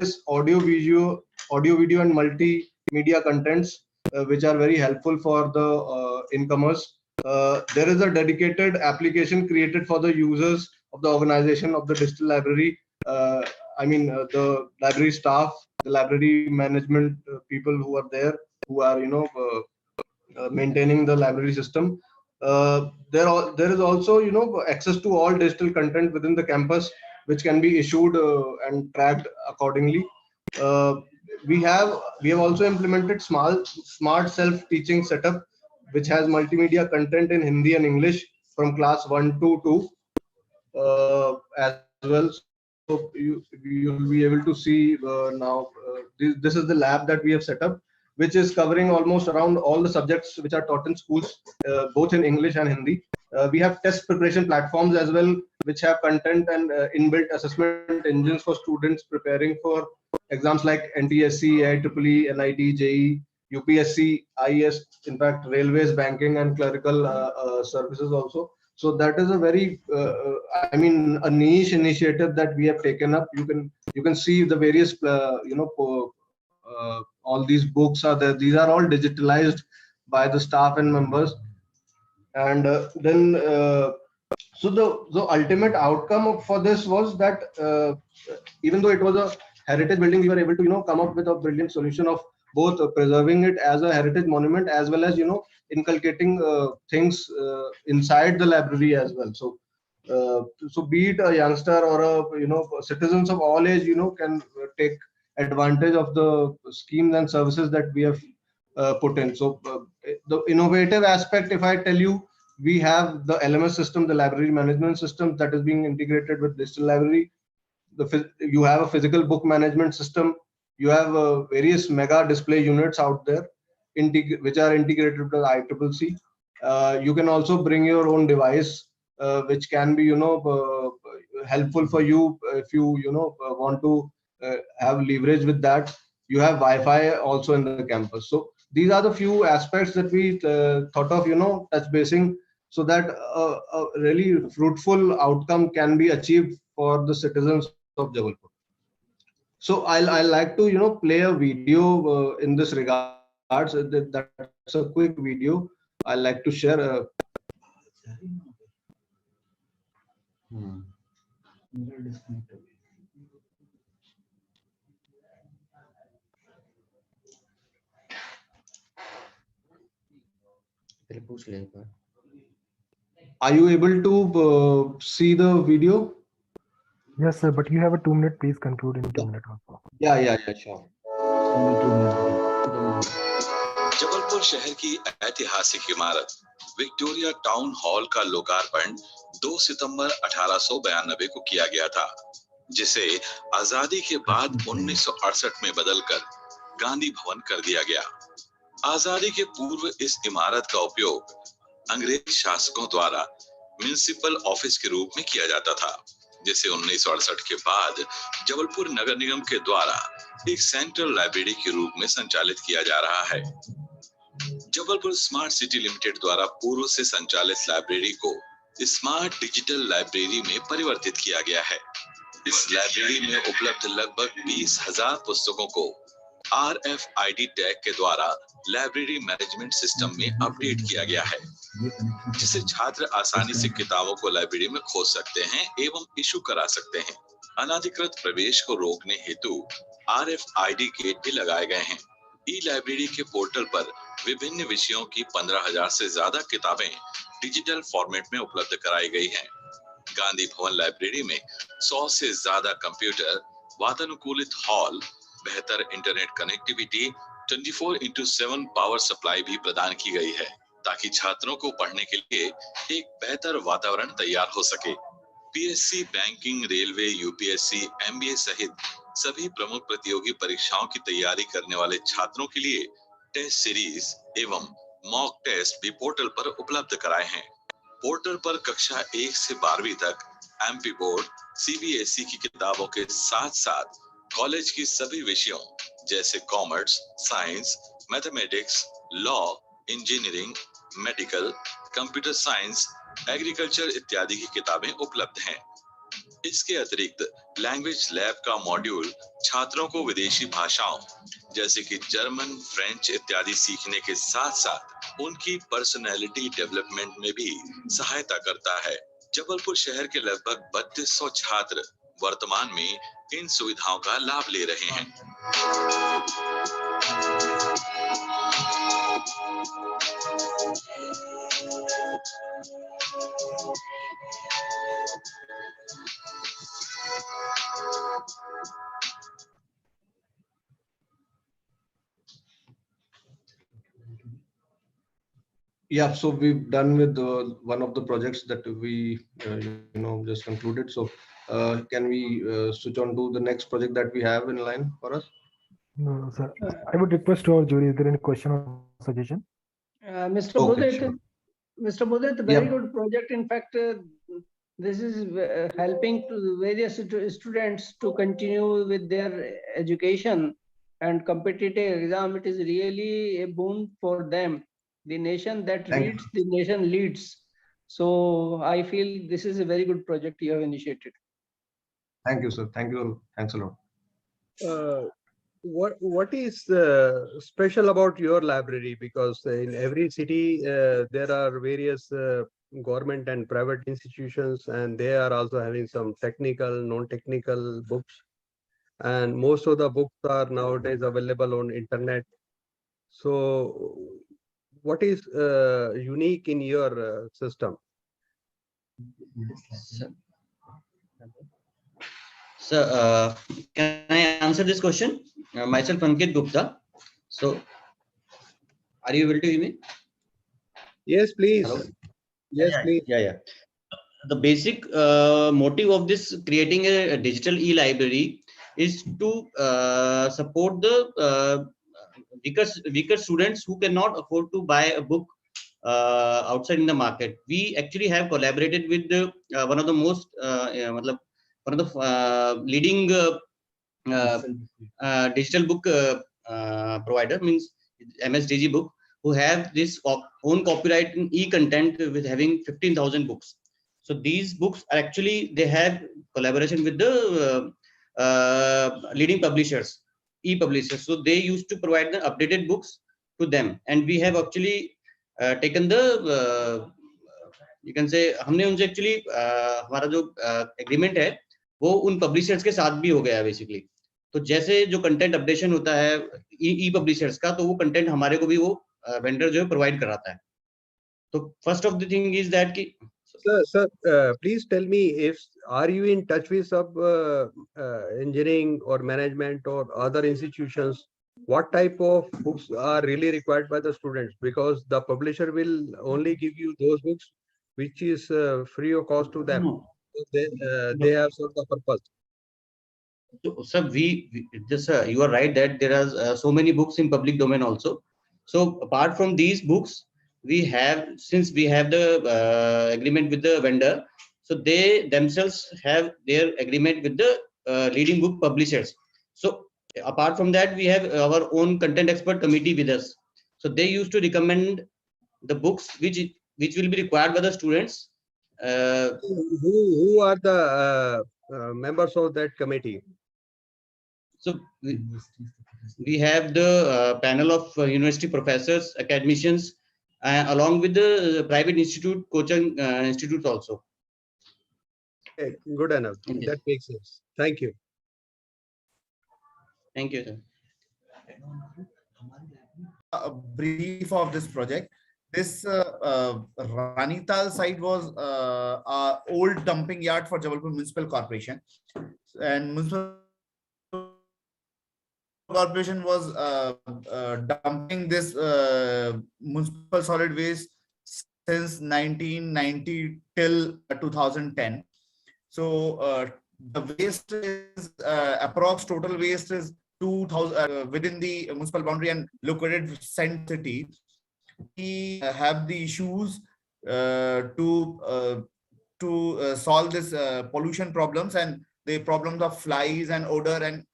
this audio, video, and multimedia contents, which are very helpful for the incomers. There is a dedicated application created for the users of the organization of the digital library. The library staff, the library management people who are there, who are maintaining the library system. There is also access to all digital content within the campus, which can be issued and tracked accordingly. We have also implemented smart self-teaching setup, which has multimedia content in Hindi and English from class 1 to 2 as well. So you'll be able to see now. This is the lab that we have set up, which is covering almost around all the subjects which are taught in schools, both in English and Hindi. We have test preparation platforms as well, which have content and inbuilt assessment engines for students preparing for exams like NTSC, IEEE, NIT, JEE, UPSC, IES, in fact, railways, banking, and clerical services also. So that is a very, I mean, a niche initiative that we have taken up. You can see the various, all these books are there. These are all digitalized by the staff and members, and then. So the ultimate outcome for this was that even though it was a heritage building, we were able to come up with a brilliant solution of both preserving it as a heritage monument as well as inculcating things inside the library as well. So be it a youngster or a citizens of all age can take advantage of the schemes and services that we have put in. So the innovative aspect, if I tell you, we have the LMS system, the library management system, that is being integrated with digital library. You have a physical book management system. You have various mega display units out there, which are integrated with IEEE. You can also bring your own device, which can be helpful for you if you want to have leverage with that. You have Wi-Fi also in the campus. So these are the few aspects that we thought of touch basing, so that a really fruitful outcome can be achieved for the citizens of Jabalpur. So I'll like to play a video in this regards. That's a quick video. I'll like to share. Are you able to see the video? Yes, sir, but you have a 2 minute. Please conclude in 2 minutes also. Yeah, sure. Jabalpur शहर की ऐतिहासिक इमारत Victoria town hall का लोकार्पण 2 सितंबर 1892 को किया गया था, जिसे आजादी के बाद 1968 में बदलकर गांधी भवन कर दिया गया। आजादी के पूर्व इस इमारत का उपयोग अंग्रेज शासकों द्वारा म्युनिसिपल ऑफिस के रूप में किया जाता था, जिसे 1968 के बाद जबलपुर नगर निगम के द्वारा एक सेंट्रल लाइब्रेरी के रूप में संचालित किया जा रहा है। जबलपुर स्मार्ट सिटी लिमिटेड द्वारा पूर्व से संचालित लाइब्रेरी को स्मार्ट डिजिटल लाइब्रेरी में परिवर्तित किया गया है। इस लाइब्रेरी में उपलब्ध लगभग 20,000 पुस्तकों को RFID टैग के द्वारा लाइब्रेरी मैनेजमेंट सिस्टम में अपडेट किया गया है, जिससे छात्र आसानी से किताबों को लाइब्रेरी में खोज सकते हैं एवं इशू करा सकते हैं। अनाधिकृत प्रवेश को रोकने हेतु RFID गेट भी लगाए गए हैं। ई लाइब्रेरी के पोर्टल पर विभिन्न विषयों की 15,000 से ज्यादा किताबें डिजिटल फॉर्मेट में उपलब्ध कराई गई हैं। गांधी भवन लाइब्रेरी में 100 से ज्यादा कंप्यूटर, वातानुकूलित हॉल, बेहतर इंटरनेट कनेक्टिविटी, 24/7 पावर सप्लाई भी प्रदान की गई है, ताकि छात्रों को पढ़ने के लिए एक बेहतर वातावरण तैयार हो सके। PSC, banking, railway, UPSC, MBA सहित सभी प्रमुख प्रतियोगी परीक्षाओं की तैयारी करने वाले छात्रों के लिए टेस्ट सीरीज एवं मॉक टेस्ट भी पोर्टल पर उपलब्ध कराए हैं। पोर्टल पर कक्षा 1 से 12वीं तक MP बोर्ड, CBSE की किताबों के साथ साथ कॉलेज की सभी विषयों जैसे commerce, science, mathematics, law, engineering, medical, computer science, agriculture इत्यादि की किताबें उपलब्ध हैं। इसके अतिरिक्त लैंग्वेज लैब का मॉड्यूल छात्रों को विदेशी भाषाओं जैसे कि जर्मन, फ्रेंच इत्यादि सीखने के साथ साथ उनकी पर्सनैलिटी डेवलपमेंट में भी सहायता करता है। जबलपुर शहर के लगभग 3200 छात्र वर्तमान में इन सुविधाओं का लाभ ले रहे हैं। Yeah, so we've done with one of the projects that we just concluded. So can we switch on to the next project that we have in line for us? No, sir. I would request to our jury, is there any question or suggestion? Mr. Mudit, Mr. Mudit, very good project. In fact, this is helping to various students to continue with their education and competitive exam. It is really a boon for them. The nation that reads, the nation leads. So I feel this is a very good project you have initiated. Thank you, sir. Thank you. Thanks a lot. What is special about your library? Because in every city there are various government and private institutions, and they are also having some technical, non-technical books. And most of the books are nowadays available on internet. So, what is unique in your system? So, can I answer this question? Myself, Ankit Gupta. So, are you able to hear me? Yes, please. Hello? Yes, please. Yeah. The basic motive of this creating a digital e-library is to support the weaker students who cannot afford to buy a book outside in the market. We actually have collaborated with one of the most one of the leading digital book provider, means MSDG book, who have this own copyright in e-content with having 15,000 books. So these books are actually, they have collaboration with the leading publishers, e-publishers. So they used to provide the updated books to them, and we have actually taken the you can say, हमने उनसे actually हमारा जो agreement है वो उन publishers के साथ भी हो गया है basically. तो जैसे जो कंटेंट अपडेशन होता है ई पब्लिशर्स का, तो वो कंटेंट हमारे को भी वो वेंडर जो है प्रोवाइड कराता है. तो first of the thing is that कि Sir, please tell me, if are you in touch with some engineering or management or other institutions? What type of books are really required by the students? Because the publisher will only give you those books which is free of cost to them. No. They have served the purpose. So, sir, you are right that there are so many books in public domain also. So apart from these books, we have, since we have the agreement with the vendor, so they themselves have their agreement with the leading book publishers. So apart from that, we have our own content expert committee with us. So they used to recommend the books which will be required by the students. Who are the members of that committee? So we have the panel of university professors, academicians, along with the private institute, coaching institutes also. Okay, good enough. Okay. That makes sense. Thank you. Thank you, sir. A brief of this project. This Ranital site was a old dumping yard for Jabalpur Municipal Corporation, and Municipal Corporation was dumping this municipal solid waste since 1990 till 2010. So the waste is approx total waste is 2,000 within the municipal boundary and located city. We have the issues to solve this pollution problems and the problems of flies and odor and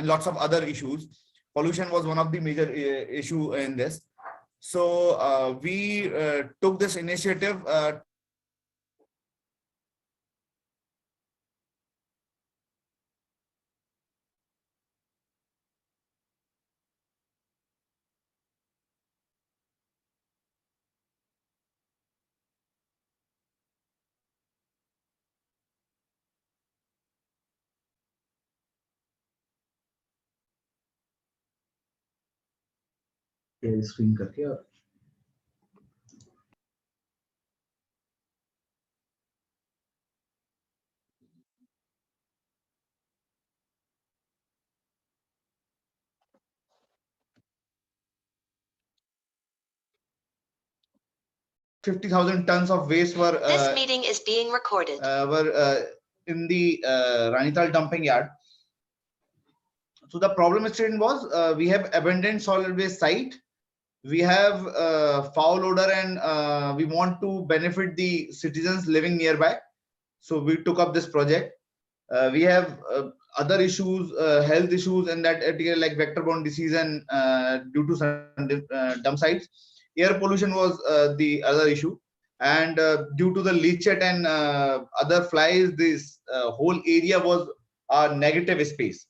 lots of other issues. Pollution was one of the major issue in this. So we took this initiative screen करके 50,000 tons of waste were This meeting is being recorded. In the Ranital dumping yard. So the problem statement was we have abandoned solid waste site, we have foul odor, and we want to benefit the citizens living nearby. So we took up this project. We have other issues, health issues, and that area like vector-borne disease and due to some dump sites. Air pollution was the other issue, and due to the leachate and other flies, this whole area was a negative space.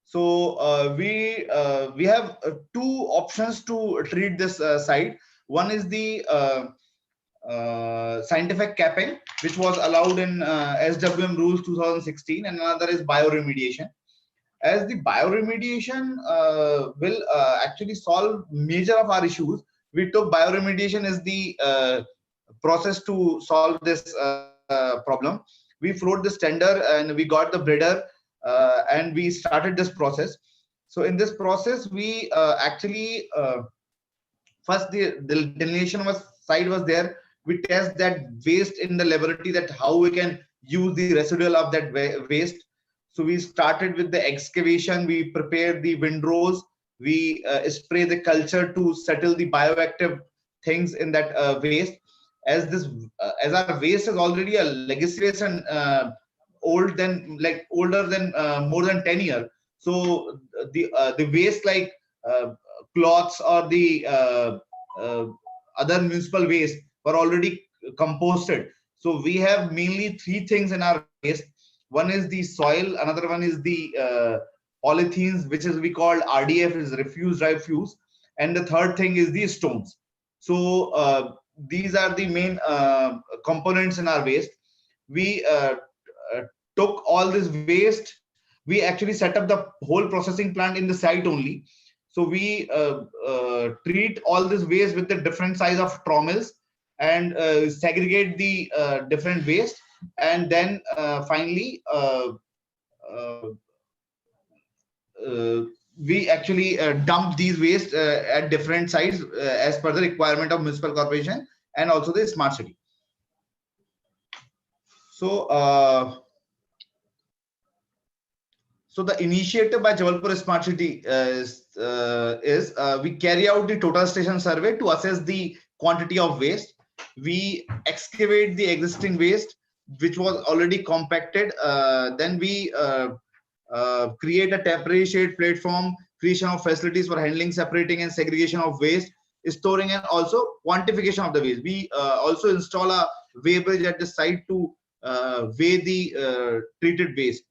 So we have two options to treat this site. One is the scientific capping, which was allowed in SWM rules 2016, and another is bioremediation. As the bioremediation will actually solve major of our issues, we took bioremediation as the process to solve this problem. We float this tender and we got the bidder and we started this process. So in this process, we actually first the delineation was site was there. We test that waste in the laboratory, that how we can use the residual of that waste. So we started with the excavation. We prepare the windrows. We spray the culture to settle the bioactive things in that waste. As this, as our waste is already a legacy waste and older than more than 10 years. So the waste like cloths or the other municipal waste were already composted. So we have mainly three things in our waste. One is the soil, another one is the polythenes, which is we call RDF, is refuse drive fuse, and the third thing is the stones. So these are the main components in our waste. We took all this waste. We actually set up the whole processing plant in the site only. So we treat all this waste with the different size of trommels and segregate the different waste, and then finally we actually dump these waste at different sites as per the requirement of municipal corporation and also the smart city. So so the initiative by Jabalpur Smart City is we carry out the total station survey to assess the quantity of waste. We excavate the existing waste, which was already compacted. Then we create a temporary shade platform, creation of facilities for handling, separating, and segregation of waste, storing, and also quantification of the waste. We also install a weigh bridge at the site to weigh the treated waste.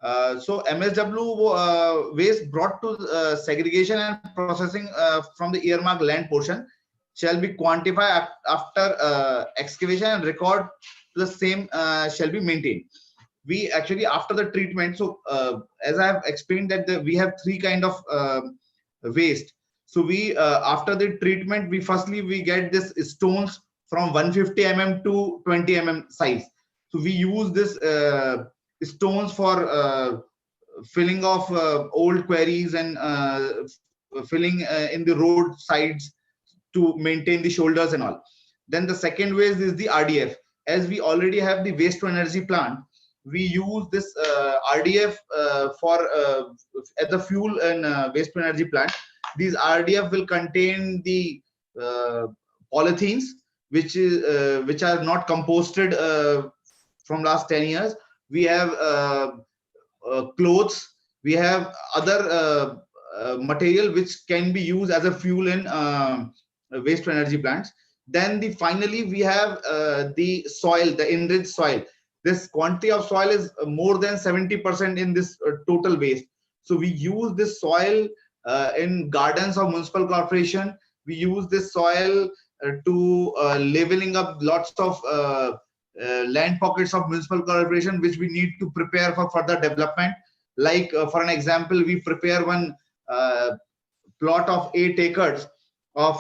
So MSW waste brought to segregation and processing from the earmarked land portion shall be quantified after excavation, and record to the same shall be maintained. We actually, after the treatment, so as I have explained that we have three kind of waste. So we after the treatment, we firstly we get this stones from 150 mm to 20 mm size. So we use this stones for filling of old quarries and filling in the road sides to maintain the shoulders and all. Then the second waste is the RDF. As we already have the waste to energy plant, we use this RDF for as the fuel and waste to energy plant. These RDF will contain the polythenes, which are not composted from last 10 years. We have clothes. We have other material which can be used as a fuel in waste to energy plants. Then finally we have the soil, the enriched soil. This quantity of soil is more than 70% in this total waste. So we use this soil in gardens of municipal corporation. We use this soil to leveling up lots of land pockets of municipal corporation, which we need to prepare for further development. Like for an example, we prepare one plot of 8 acres of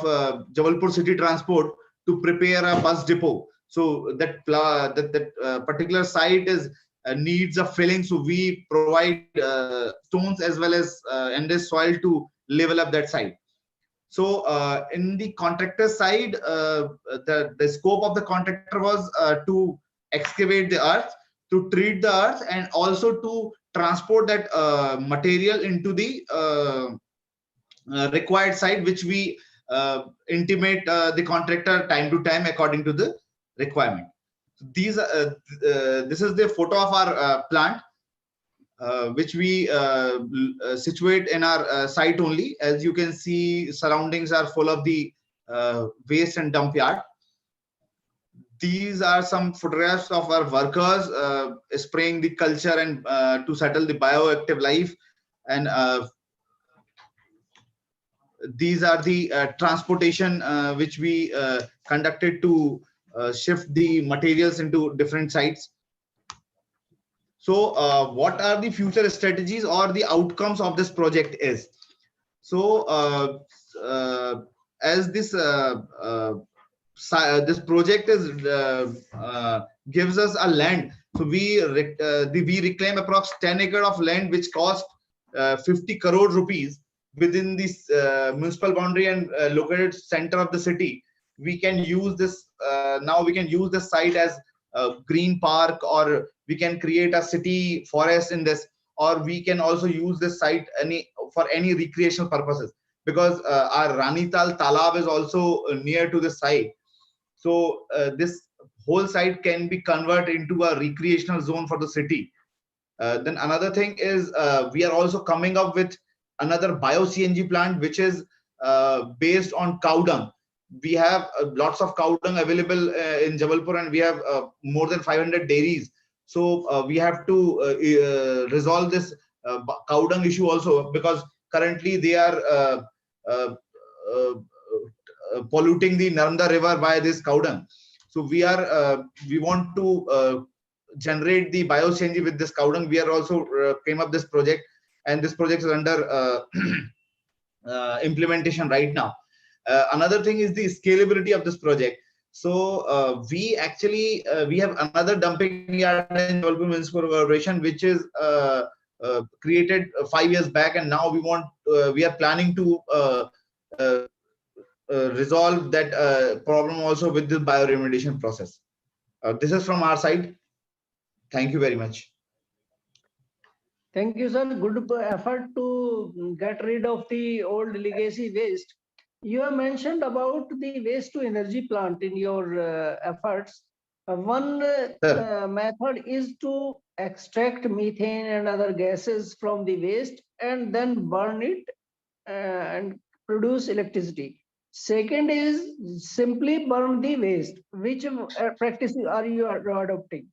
Jabalpur city transport to prepare a bus depot. So that particular site is needs a filling. So we provide stones as well as enriched soil to level up that site. So in the contractor side, the scope of the contractor was to excavate the earth, to treat the earth, and also to transport that material into the required site, which we intimate the contractor time to time according to the requirement. These this is the photo of our plant, which we situate in our site only. As you can see, surroundings are full of the waste and dump yard. These are some photographs of our workers spraying the culture and to settle the bioactive life. And these are the transportation which we conducted to shift the materials into different sites. So what are the future strategies or the outcomes of this project is? So as this this project is gives us a land, so we reclaim approx 10 acre of land which cost 50 crore rupees within this municipal boundary and located center of the city. We can use this now we can use this site as a green park, or we can create a city forest in this, or we can also use this site for any recreational purposes, because our Ranital Talab is also near to the site. So this whole site can be converted into a recreational zone for the city. Then another thing is we are also coming up with another bio CNG plant which is based on cow dung. We have lots of cow dung available in Jabalpur, and we have more than 500 dairies. So we have to resolve this cow dung issue also, because currently they are polluting the Narmada river by this cow dung. So we want to generate the bio CNG with this cow dung. We are also came up this project, and this project is under implementation right now. Another thing is the scalability of this project. So we actually we have another dumping yard in Jabalpur Municipal Corporation, which is created 5 years back, and now we are planning to resolve that problem also with the bioremediation process. This is from our side. Thank you very much. Thank you, sir. Good effort to get rid of the old legacy waste. You have mentioned about the waste to energy plant in your efforts. One method is to extract methane and other gases from the waste and then burn it and produce electricity. Second is simply burn the waste. Which practices are you adopting?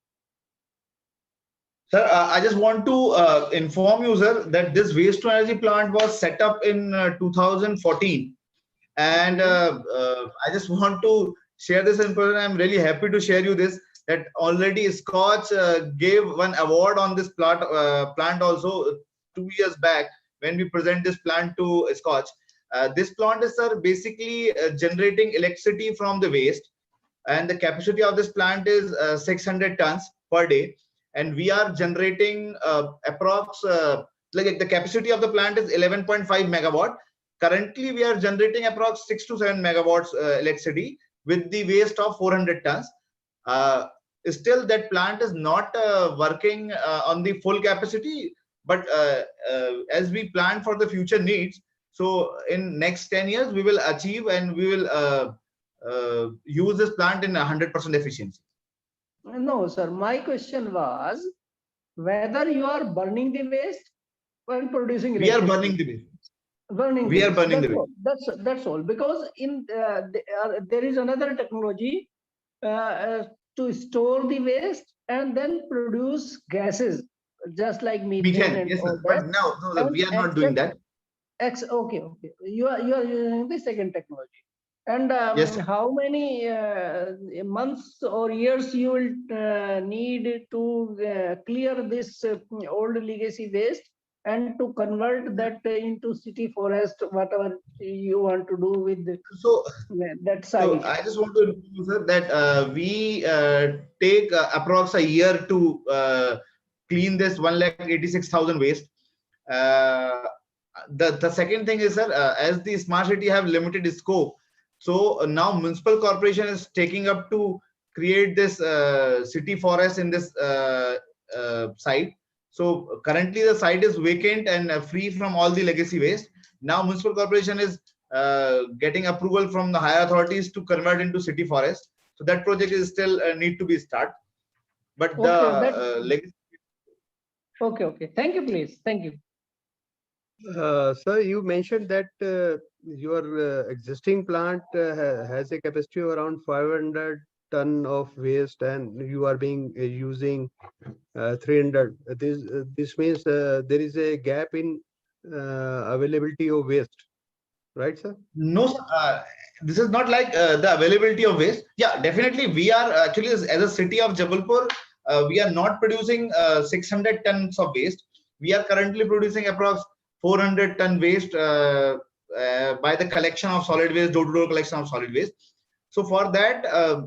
Sir, I just want to inform you, sir, that this waste to energy plant was set up in 2014. And I just want to share this information. I'm really happy to share you this, that already SKOCH gave one award on this plant also 2 years back when we present this plant to SKOCH. This plant is, sir, basically generating electricity from the waste, and the capacity of this plant is 600 tons per day. And we are generating approx like the capacity of the plant is 11.5 megawatt. Currently, we are generating approx 6 to 7 megawatts electricity with the waste of 400 tons. Still, that plant is not working on the full capacity, but as we plan for the future needs, so in next 10 years, we will achieve and we will use this plant in 100% efficiency. No, sir. My question was whether you are burning the waste and producing electricity. We are burning the waste. We are burning the waste. That's all. Because in there is another technology to store the waste and then produce gases, just like methane and yes, all sir. that. But no, we are not doing that. Okay. You are using the second technology. And yes, how many months or years you will need to clear this old legacy waste and to convert that into city forest, whatever you want to do with that site? So I just want to inform you, sir, that we take approx a year to clean this 1,86,000 waste. The second thing is, sir, as the smart city have limited scope, so now municipal corporation is taking up to create this city forest in this site. So currently the site is vacant and free from all the legacy waste. Now municipal corporation is getting approval from the higher authorities to convert into city forest. So that project is still need to be started. But Okay. Thank you, please. Thank you. Sir, you mentioned that your existing plant has a capacity of around 500 ton of waste, and you are using 300. This means there is a gap in availability of waste, right, sir? No, this is not like the availability of waste. Yeah, definitely. We are actually, as a city of Jabalpur, we are not producing 600 tons of waste. We are currently producing approx 400 ton waste by the collection of solid waste, door-to-door collection of solid waste. So for that,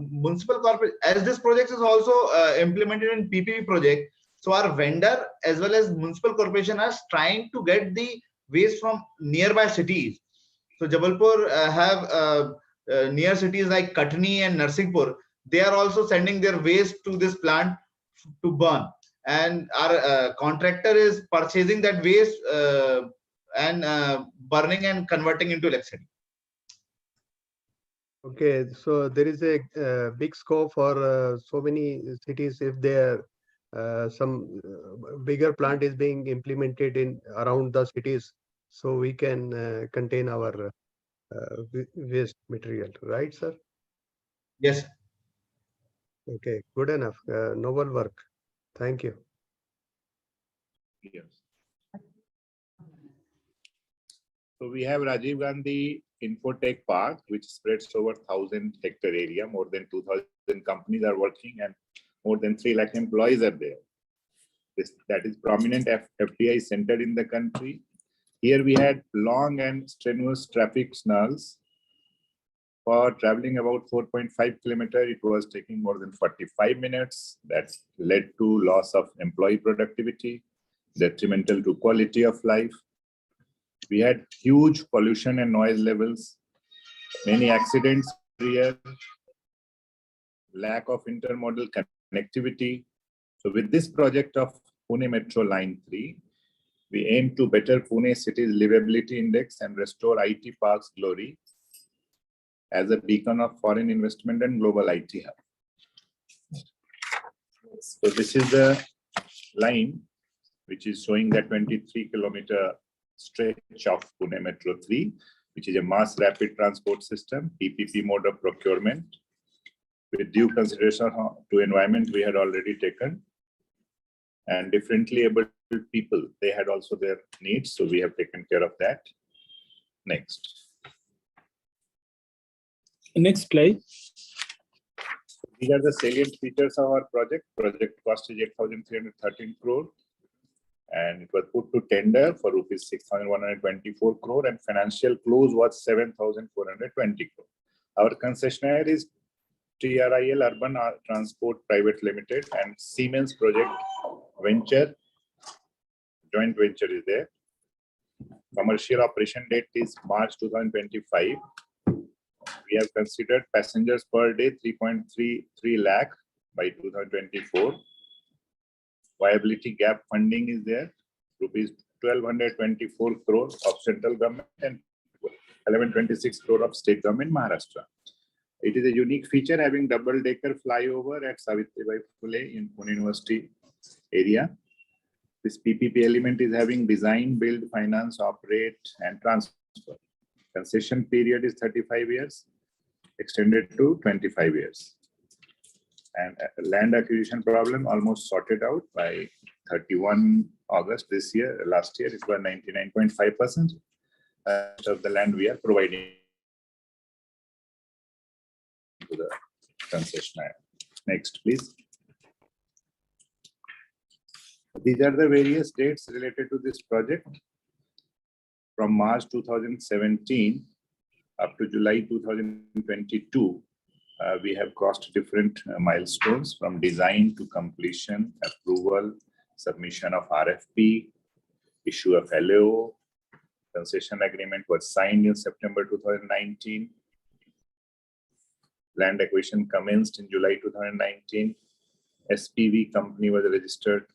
municipal corporate, as this project is also implemented in PPP project, so our vendor as well as municipal corporation are trying to get the waste from nearby cities. So Jabalpur have near cities like Katni and Narsinghpur. They are also sending their waste to this plant to burn, and our contractor is purchasing that waste and burning and converting into electricity. Okay, so there is a big scope for so many cities if there some bigger plant is being implemented in around the cities, so we can contain our waste material, right, sir? Yes. Okay, good enough. Noble work. Thank you. Yes. So we have Rajiv Gandhi Infotech Park, which spreads over 1,000-hectare area. More than 2,000 companies are working, and more than 3 lakh employees are there. That is prominent FDI center in the country. Here we had long and strenuous traffic signals. For traveling about 4.5 kilometers, it was taking more than 45 minutes. That led to loss of employee productivity, detrimental to quality of life. We had huge pollution and noise levels, many accidents every year, lack of intermodal connectivity. So with this project of Pune Metro Line 3, we aim to better Pune city's livability index and restore IT Park's glory as a beacon of foreign investment and global IT hub. So this is the line which is showing the 23-kilometer stretch of Pune Metro 3, which is a mass rapid transport system, PPP mode of procurement. With due consideration to environment, we had already taken. And differently able people, they had also their needs, so we have taken care of that. Next. Next slide. These are the salient features of our project. Project cost is 8,313 crore. And it was put to tender for rupees 6,124 crore, and financial close was 7,420 crore. Our concessionaire is TRIL Urban Transport Private Limited and Siemens Project Venture, joint venture is there. Commercial operation date is March 2025. We have considered passengers per day 3.33 lakh by 2024. Viability gap funding is there, rupees 1,224 crore of central government and 1,126 crore of state government Maharashtra. It is a unique feature having double-decker flyover at Savitribai Phule in Pune University area. This PPP element is having design, build, finance, operate, and transfer. Concession period is 35 years, extended to 25 years. And land acquisition problem almost sorted out by 31 August this year. Last year, it was 99.5% of the land we are providing to the concessionaire. Next, please. These are the various dates related to this project. From March 2017 up to July 2022, we have crossed different milestones from design to completion, approval, submission of RFP, issue of LAO. Concession agreement was signed in September 2019. Land acquisition commenced in July 2019. SPV company was registered,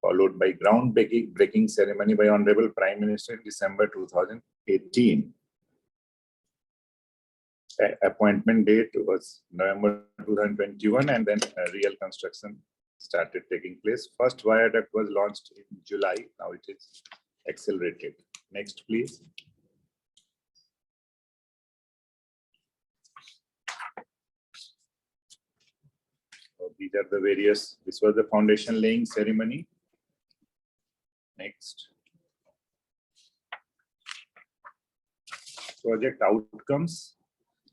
followed by groundbreaking ceremony by Honorable Prime Minister in December 2018. Appointment date was November 2021, and then real construction started taking place. First viaduct was launched in July. Now it is accelerated. Next, please. So these are the various, this was the foundation laying ceremony. Next. Project outcomes.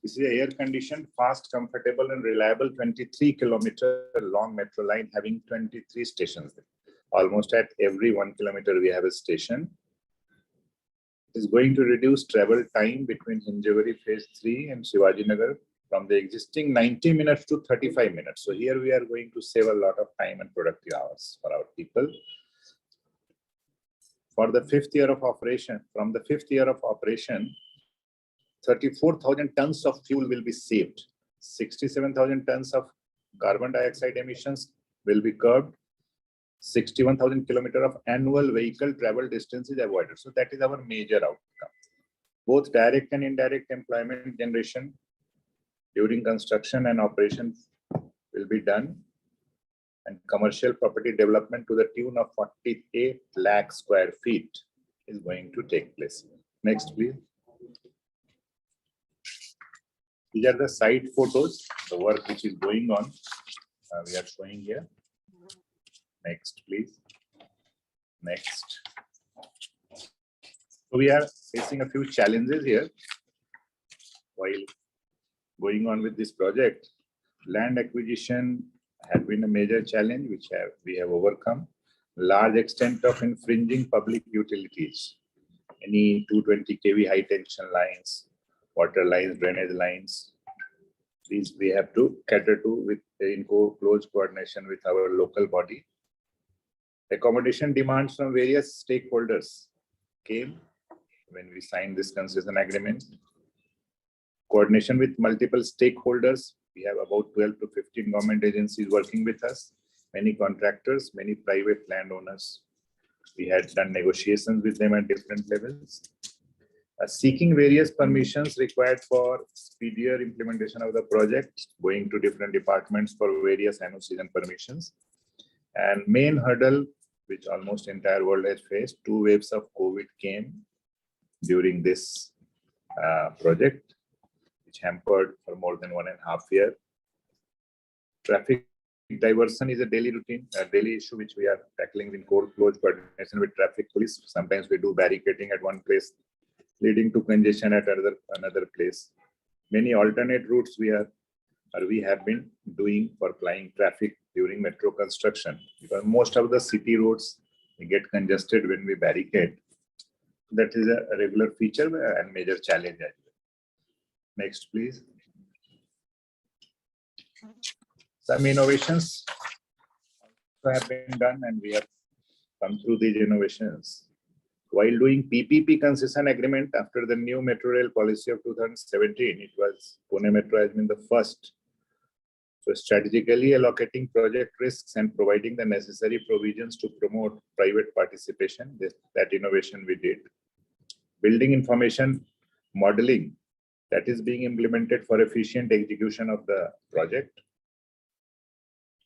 This is a air-conditioned, fast, comfortable, and reliable 23-kilometer long metro line having 23 stations. Almost at every 1 kilometer, we have a station. It is going to reduce travel time between Hinjawadi Phase 3 and Shivaji Nagar from the existing 90 minutes to 35 minutes. So here we are going to save a lot of time and productive hours for our people. For the 5th year of operation, from the 5th year of operation, 34,000 tons of fuel will be saved. 67,000 tons of carbon dioxide emissions will be curbed. 61,000 kilometers of annual vehicle travel distance is avoided. So that is our major outcome. Both direct and indirect employment generation during construction and operation will be done. And commercial property development to the tune of 48 lakh square feet is going to take place. Next, please. These are the site photos, the work which is going on. We are showing here. Next, please. Next. So we are facing a few challenges here while going on with this project. Land acquisition had been a major challenge which we have overcome. Large extent of infringing public utilities. Any 220 kV high tension lines, water lines, drainage lines. These we have to cater to in close coordination with our local body. Accommodation demands from various stakeholders came when we signed this concession agreement. Coordination with multiple stakeholders. We have about 12 to 15 government agencies working with us, many contractors, many private landowners. We had done negotiations with them at different levels. Seeking various permissions required for speedier implementation of the project, going to different departments for various NOCs and permissions. And main hurdle, which almost entire world has faced, 2 waves of COVID came during this project, which hampered for more than 1.5 years. Traffic diversion is a daily routine, a daily issue which we are tackling in close coordination with traffic police. Sometimes we do barricading at one place, leading to congestion at another place. Many alternate routes we have been doing for plying traffic during metro construction, because most of the city roads get congested when we barricade. That is a regular feature and major challenge. Next, please. Some innovations have been done, and we have come through these innovations. While doing PPP concession agreement after the new metro rail policy of 2017, it was Pune Metro has been the first. So strategically allocating project risks and providing the necessary provisions to promote private participation, that innovation we did. Building information modeling that is being implemented for efficient execution of the project.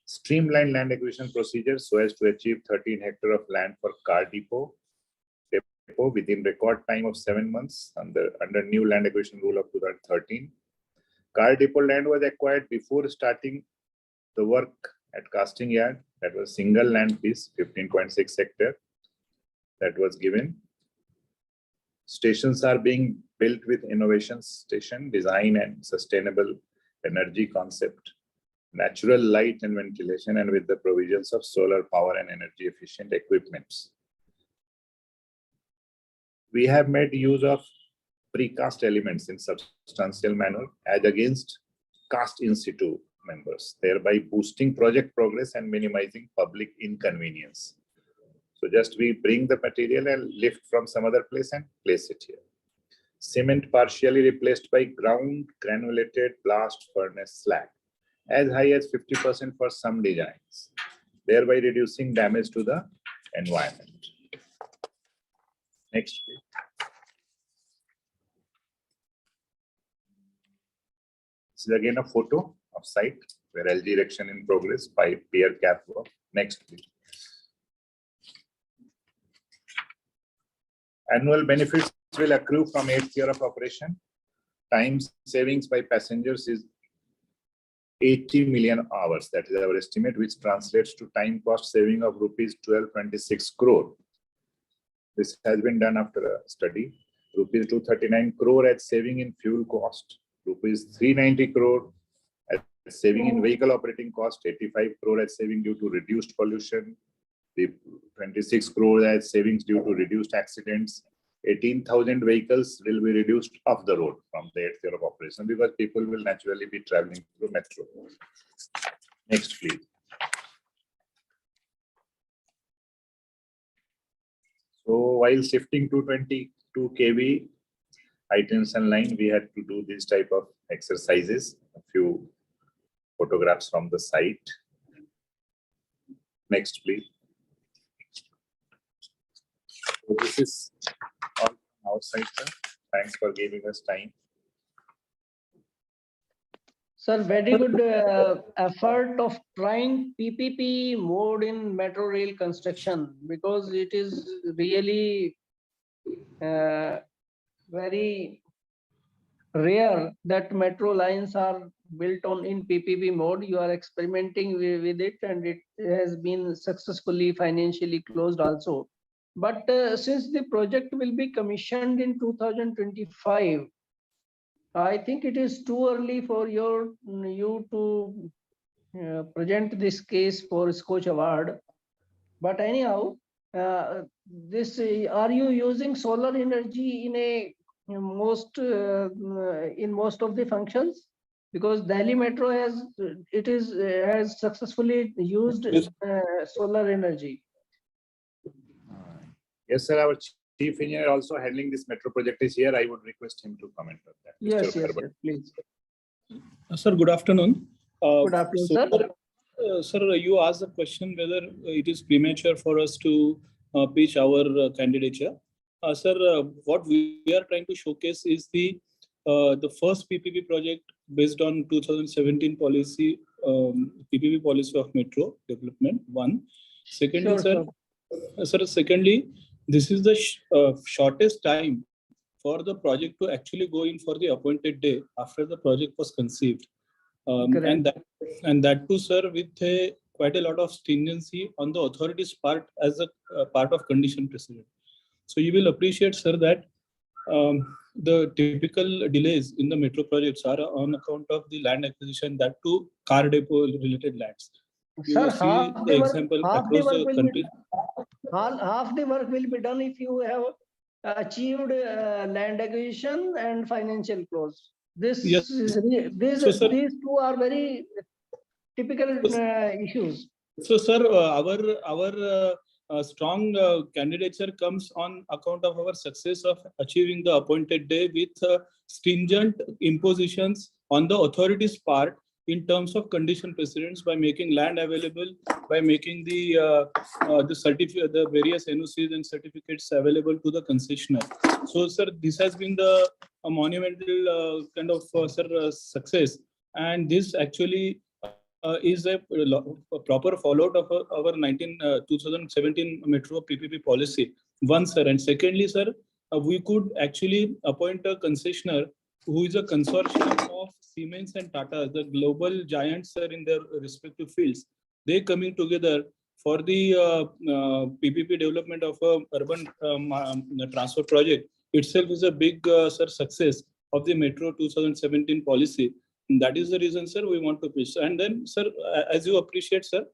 Streamline land acquisition procedures so as to achieve 13 hectares of land for car depot within record time of 7 months under new land acquisition rule of 2013. Car depot land was acquired before starting the work at casting yard. That was single land piece, 15.6 hectare that was given. Stations are being built with innovation station design and sustainable energy concept, natural light and ventilation, and with the provisions of solar power and energy efficient equipments. We have made use of precast elements in substantial manner as against cast in situ members, thereby boosting project progress and minimizing public inconvenience. So just we bring the material and lift from some other place and place it here. Cement partially replaced by ground granulated blast furnace slag, as high as 50% for some designs, thereby reducing damage to the environment. Next, please. This is again a photo of site where LG erection in progress by pier cap work. Next, please. Annual benefits will accrue from 8th year of operation. Time savings by passengers is 80 million hours. That is our estimate, which translates to time cost saving of rupees 1226 crore. This has been done after a study. Rupees 239 crore as saving in fuel cost. Rupees 390 crore as saving in vehicle operating cost. 85 crore as saving due to reduced pollution. The 26 crore as savings due to reduced accidents. 18,000 vehicles will be reduced off the road from the 8th year of operation because people will naturally be traveling through metro. Next, please. So while shifting to 22 kV high tension line, we had to do this type of exercises. A few photographs from the site. Next, please. So this is all from our side, sir. Thanks for giving us time. Sir, very good effort of trying PPP mode in metro rail construction, because it is really very rare that metro lines are built on in PPP mode. You are experimenting with it, and it has been successfully financially closed also. But since the project will be commissioned in 2025, I think it is too early for you to present this case for SKOCH award. But anyhow, are you using solar energy in most of the functions? Because Delhi Metro has successfully used solar energy. Yes, sir. Our chief engineer also handling this metro project is here. I would request him to comment on that. Yes, yes, please. Sir, good afternoon. Good afternoon, sir. Sir, you asked the question whether it is premature for us to pitch our candidature. Sir, what we are trying to showcase is the first PPP project based on 2017 policy, PPP policy of metro development. One. Secondly, sir. Secondly, this is the shortest time for the project to actually go in for the appointed day after the project was conceived. And that too, sir, with quite a lot of stringency on the authorities' part as a part of condition precedent. So you will appreciate, sir, that the typical delays in the metro projects are on account of the land acquisition, that too car depot related lands. Sir, half the work will be done if you have achieved land acquisition and financial close. These two are very typical issues. So, sir, our strong candidature comes on account of our success of achieving the appointed day with stringent impositions on the authorities' part in terms of condition precedents, by making land available, by making the various NOCs and certificates available to the concessionaire. So, sir, this has been the monumental kind of success, and this actually is a proper follow-up of our 2017 Metro PPP policy. One, sir, and secondly, sir, we could actually appoint a concessionaire who is a consortium of Siemens and Tata, the global giants, sir, in their respective fields. They coming together for the PPP development of a urban transfer project itself is a big success of the Metro 2017 policy. And that is the reason, sir, we want to pitch. And then, sir, as you appreciate, sir,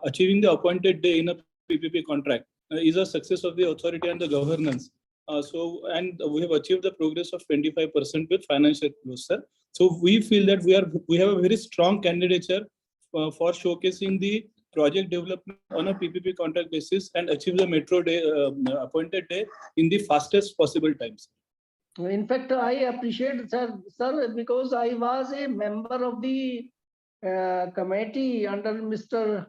achieving the appointed day in a PPP contract is a success of the authority and the governance. And we have achieved the progress of 25% with financial close, sir. So we feel that we have a very strong candidature for showcasing the project development on a PPP contract basis and achieve the metro day appointed day in the fastest possible times. In fact, I appreciate, sir, because I was a member of the committee under Mr.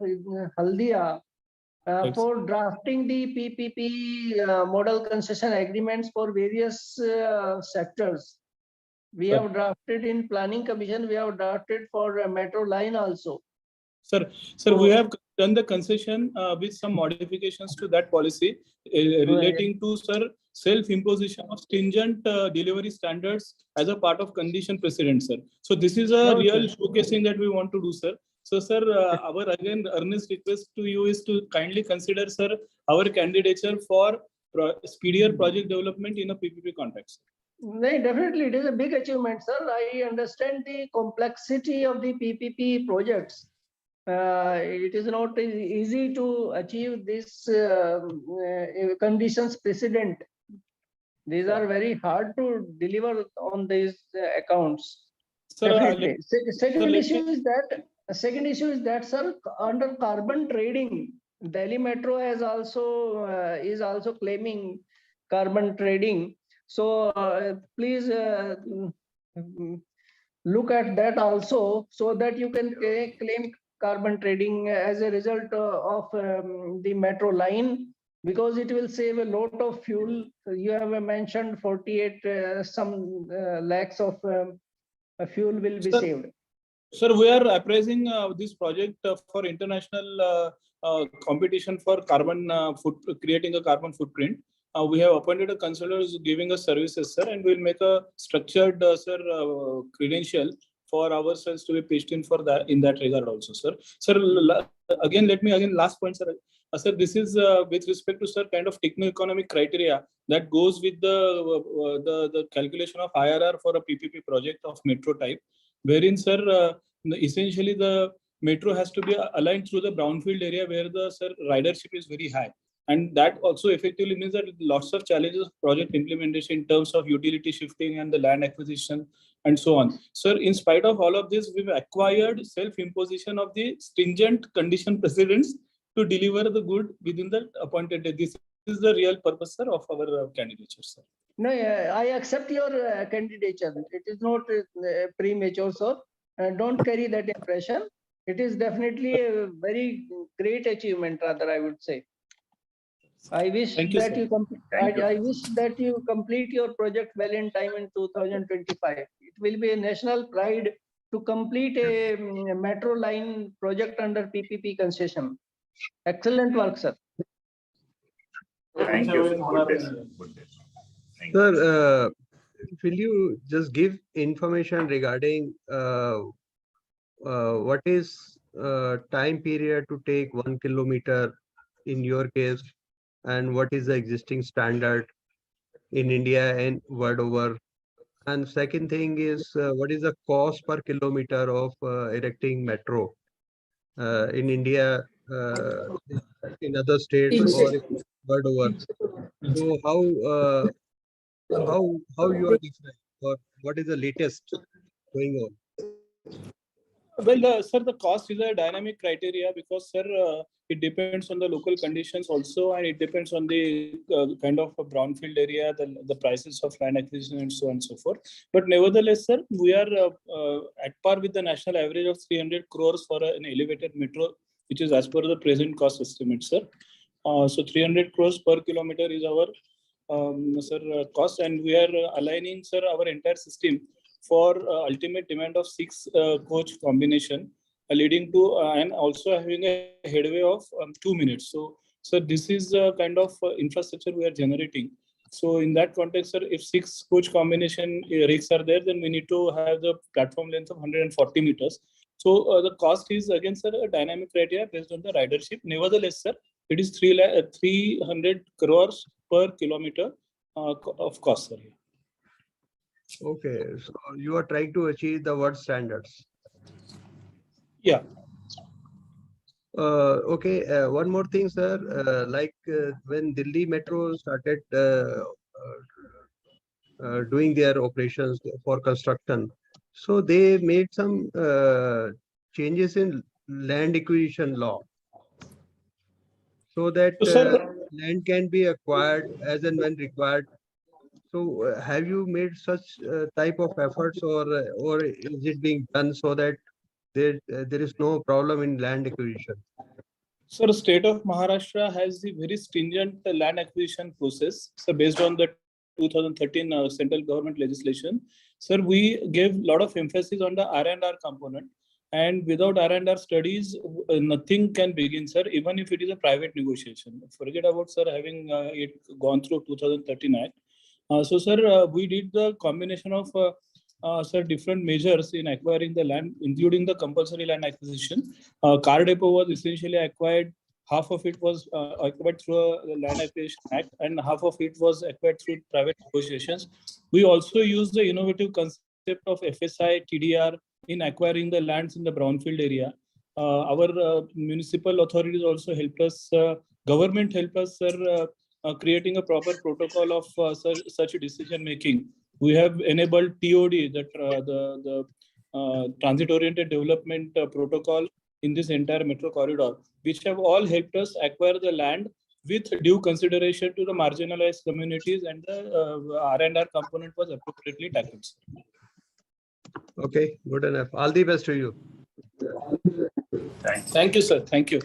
Haldia for drafting the PPP model concession agreements for various sectors. We have drafted in planning commission, we have drafted for a metro line also. Sir, we have done the concession with some modifications to that policy relating to, sir, self-imposition of stringent delivery standards as a part of condition precedent, sir. So this is a real showcasing that we want to do, sir. So, sir, our again earnest request to you is to kindly consider, sir, our candidature for speedier project development in a PPP context. No, definitely, it is a big achievement, sir. I understand the complexity of the PPP projects. It is not easy to achieve this conditions precedent. These are very hard to deliver on these accounts. Sir, definitely. Second issue is that, sir, under carbon trading, Delhi Metro has also is also claiming carbon trading. So please look at that also, so that you can claim carbon trading as a result of the metro line, because it will save a lot of fuel. You have mentioned 48 some lakhs of fuel will be saved. Sir, we are appraising this project for international competition for carbon creating a carbon footprint. We have appointed a consultant giving us services, sir, and we'll make a structured, credential for ourselves to be pitched in for that in that regard also, sir. Sir, again, last point, sir. Sir, this is with respect to, sir, kind of techno-economic criteria that goes with the calculation of IRR for a PPP project of metro type, wherein, sir, essentially the metro has to be aligned through the brownfield area where the, sir, ridership is very high. And that also effectively means that lots of challenges of project implementation in terms of utility shifting and the land acquisition and so on. Sir, in spite of all of this, we've acquired self-imposition of the stringent condition precedents to deliver the good within the appointed day. This is the real purpose, sir, of our candidature, sir. No, I accept your candidature. It is not premature, sir. Don't carry that impression. It is definitely a very great achievement, rather, I would say. I wish that I wish that you complete your project well in time in 2025. It will be a national pride to complete a metro line project under PPP concession. Excellent work, sir. Thank you. Good day, sir. Good day. Sir, will you just give information regarding what is time period to take 1 kilometer in your case, and what is the existing standard in India and world over? And second thing is, what is the cost per kilometer of erecting metro in India, in other states or world over? So how you are different, or what is the latest going on? Well, sir, the cost is a dynamic criteria because, sir, it depends on the local conditions also, and it depends on the kind of a brownfield area, the prices of land acquisition, and so on and so forth. But nevertheless, sir, we are at par with the national average of 300 crores for an elevated metro, which is as per the present cost estimate, sir. So 300 crores per kilometer is our cost, and we are aligning, sir, our entire system for ultimate demand of 6 coach combination, leading to and also having a headway of 2 minutes. So this is a kind of infrastructure we are generating. So in that context, sir, if 6 coach combination rigs are there, then we need to have the platform length of 140 meters. So the cost is again, sir, a dynamic criteria based on the ridership. Nevertheless, sir, it is 300 crores per kilometer of cost, sir. Okay, so you are trying to achieve the world standards. Yeah. Okay, one more thing, sir. When Delhi Metro started doing their operations for construction, so they made some changes in land acquisition law, so that land can be acquired as and when required. So have you made such type of efforts, or is it being done so that there is no problem in land acquisition? So the state of Maharashtra has the very stringent land acquisition process. So based on the 2013 central government legislation, sir, we gave a lot of emphasis on the R&R component. And without R&R studies, nothing can begin, sir, even if it is a private negotiation. Forget about, sir, having it gone through 2039. So, sir, we did the combination of sir, different measures in acquiring the land, including the compulsory land acquisition. Car depot was essentially acquired. Half of it was acquired through a Land Acquisition Act, and half of it was acquired through private negotiations. We also used the innovative concept of FSI, TDR in acquiring the lands in the brownfield area. Our municipal authorities also helped us, government helped us, sir, creating a proper protocol of such decision making. We have enabled TOD, the transit-oriented development protocol in this entire metro corridor, which have all helped us acquire the land with due consideration to the marginalized communities, and the R&R component was appropriately tackled. Okay, good enough. All the best to you. Thank you, sir. Thank you.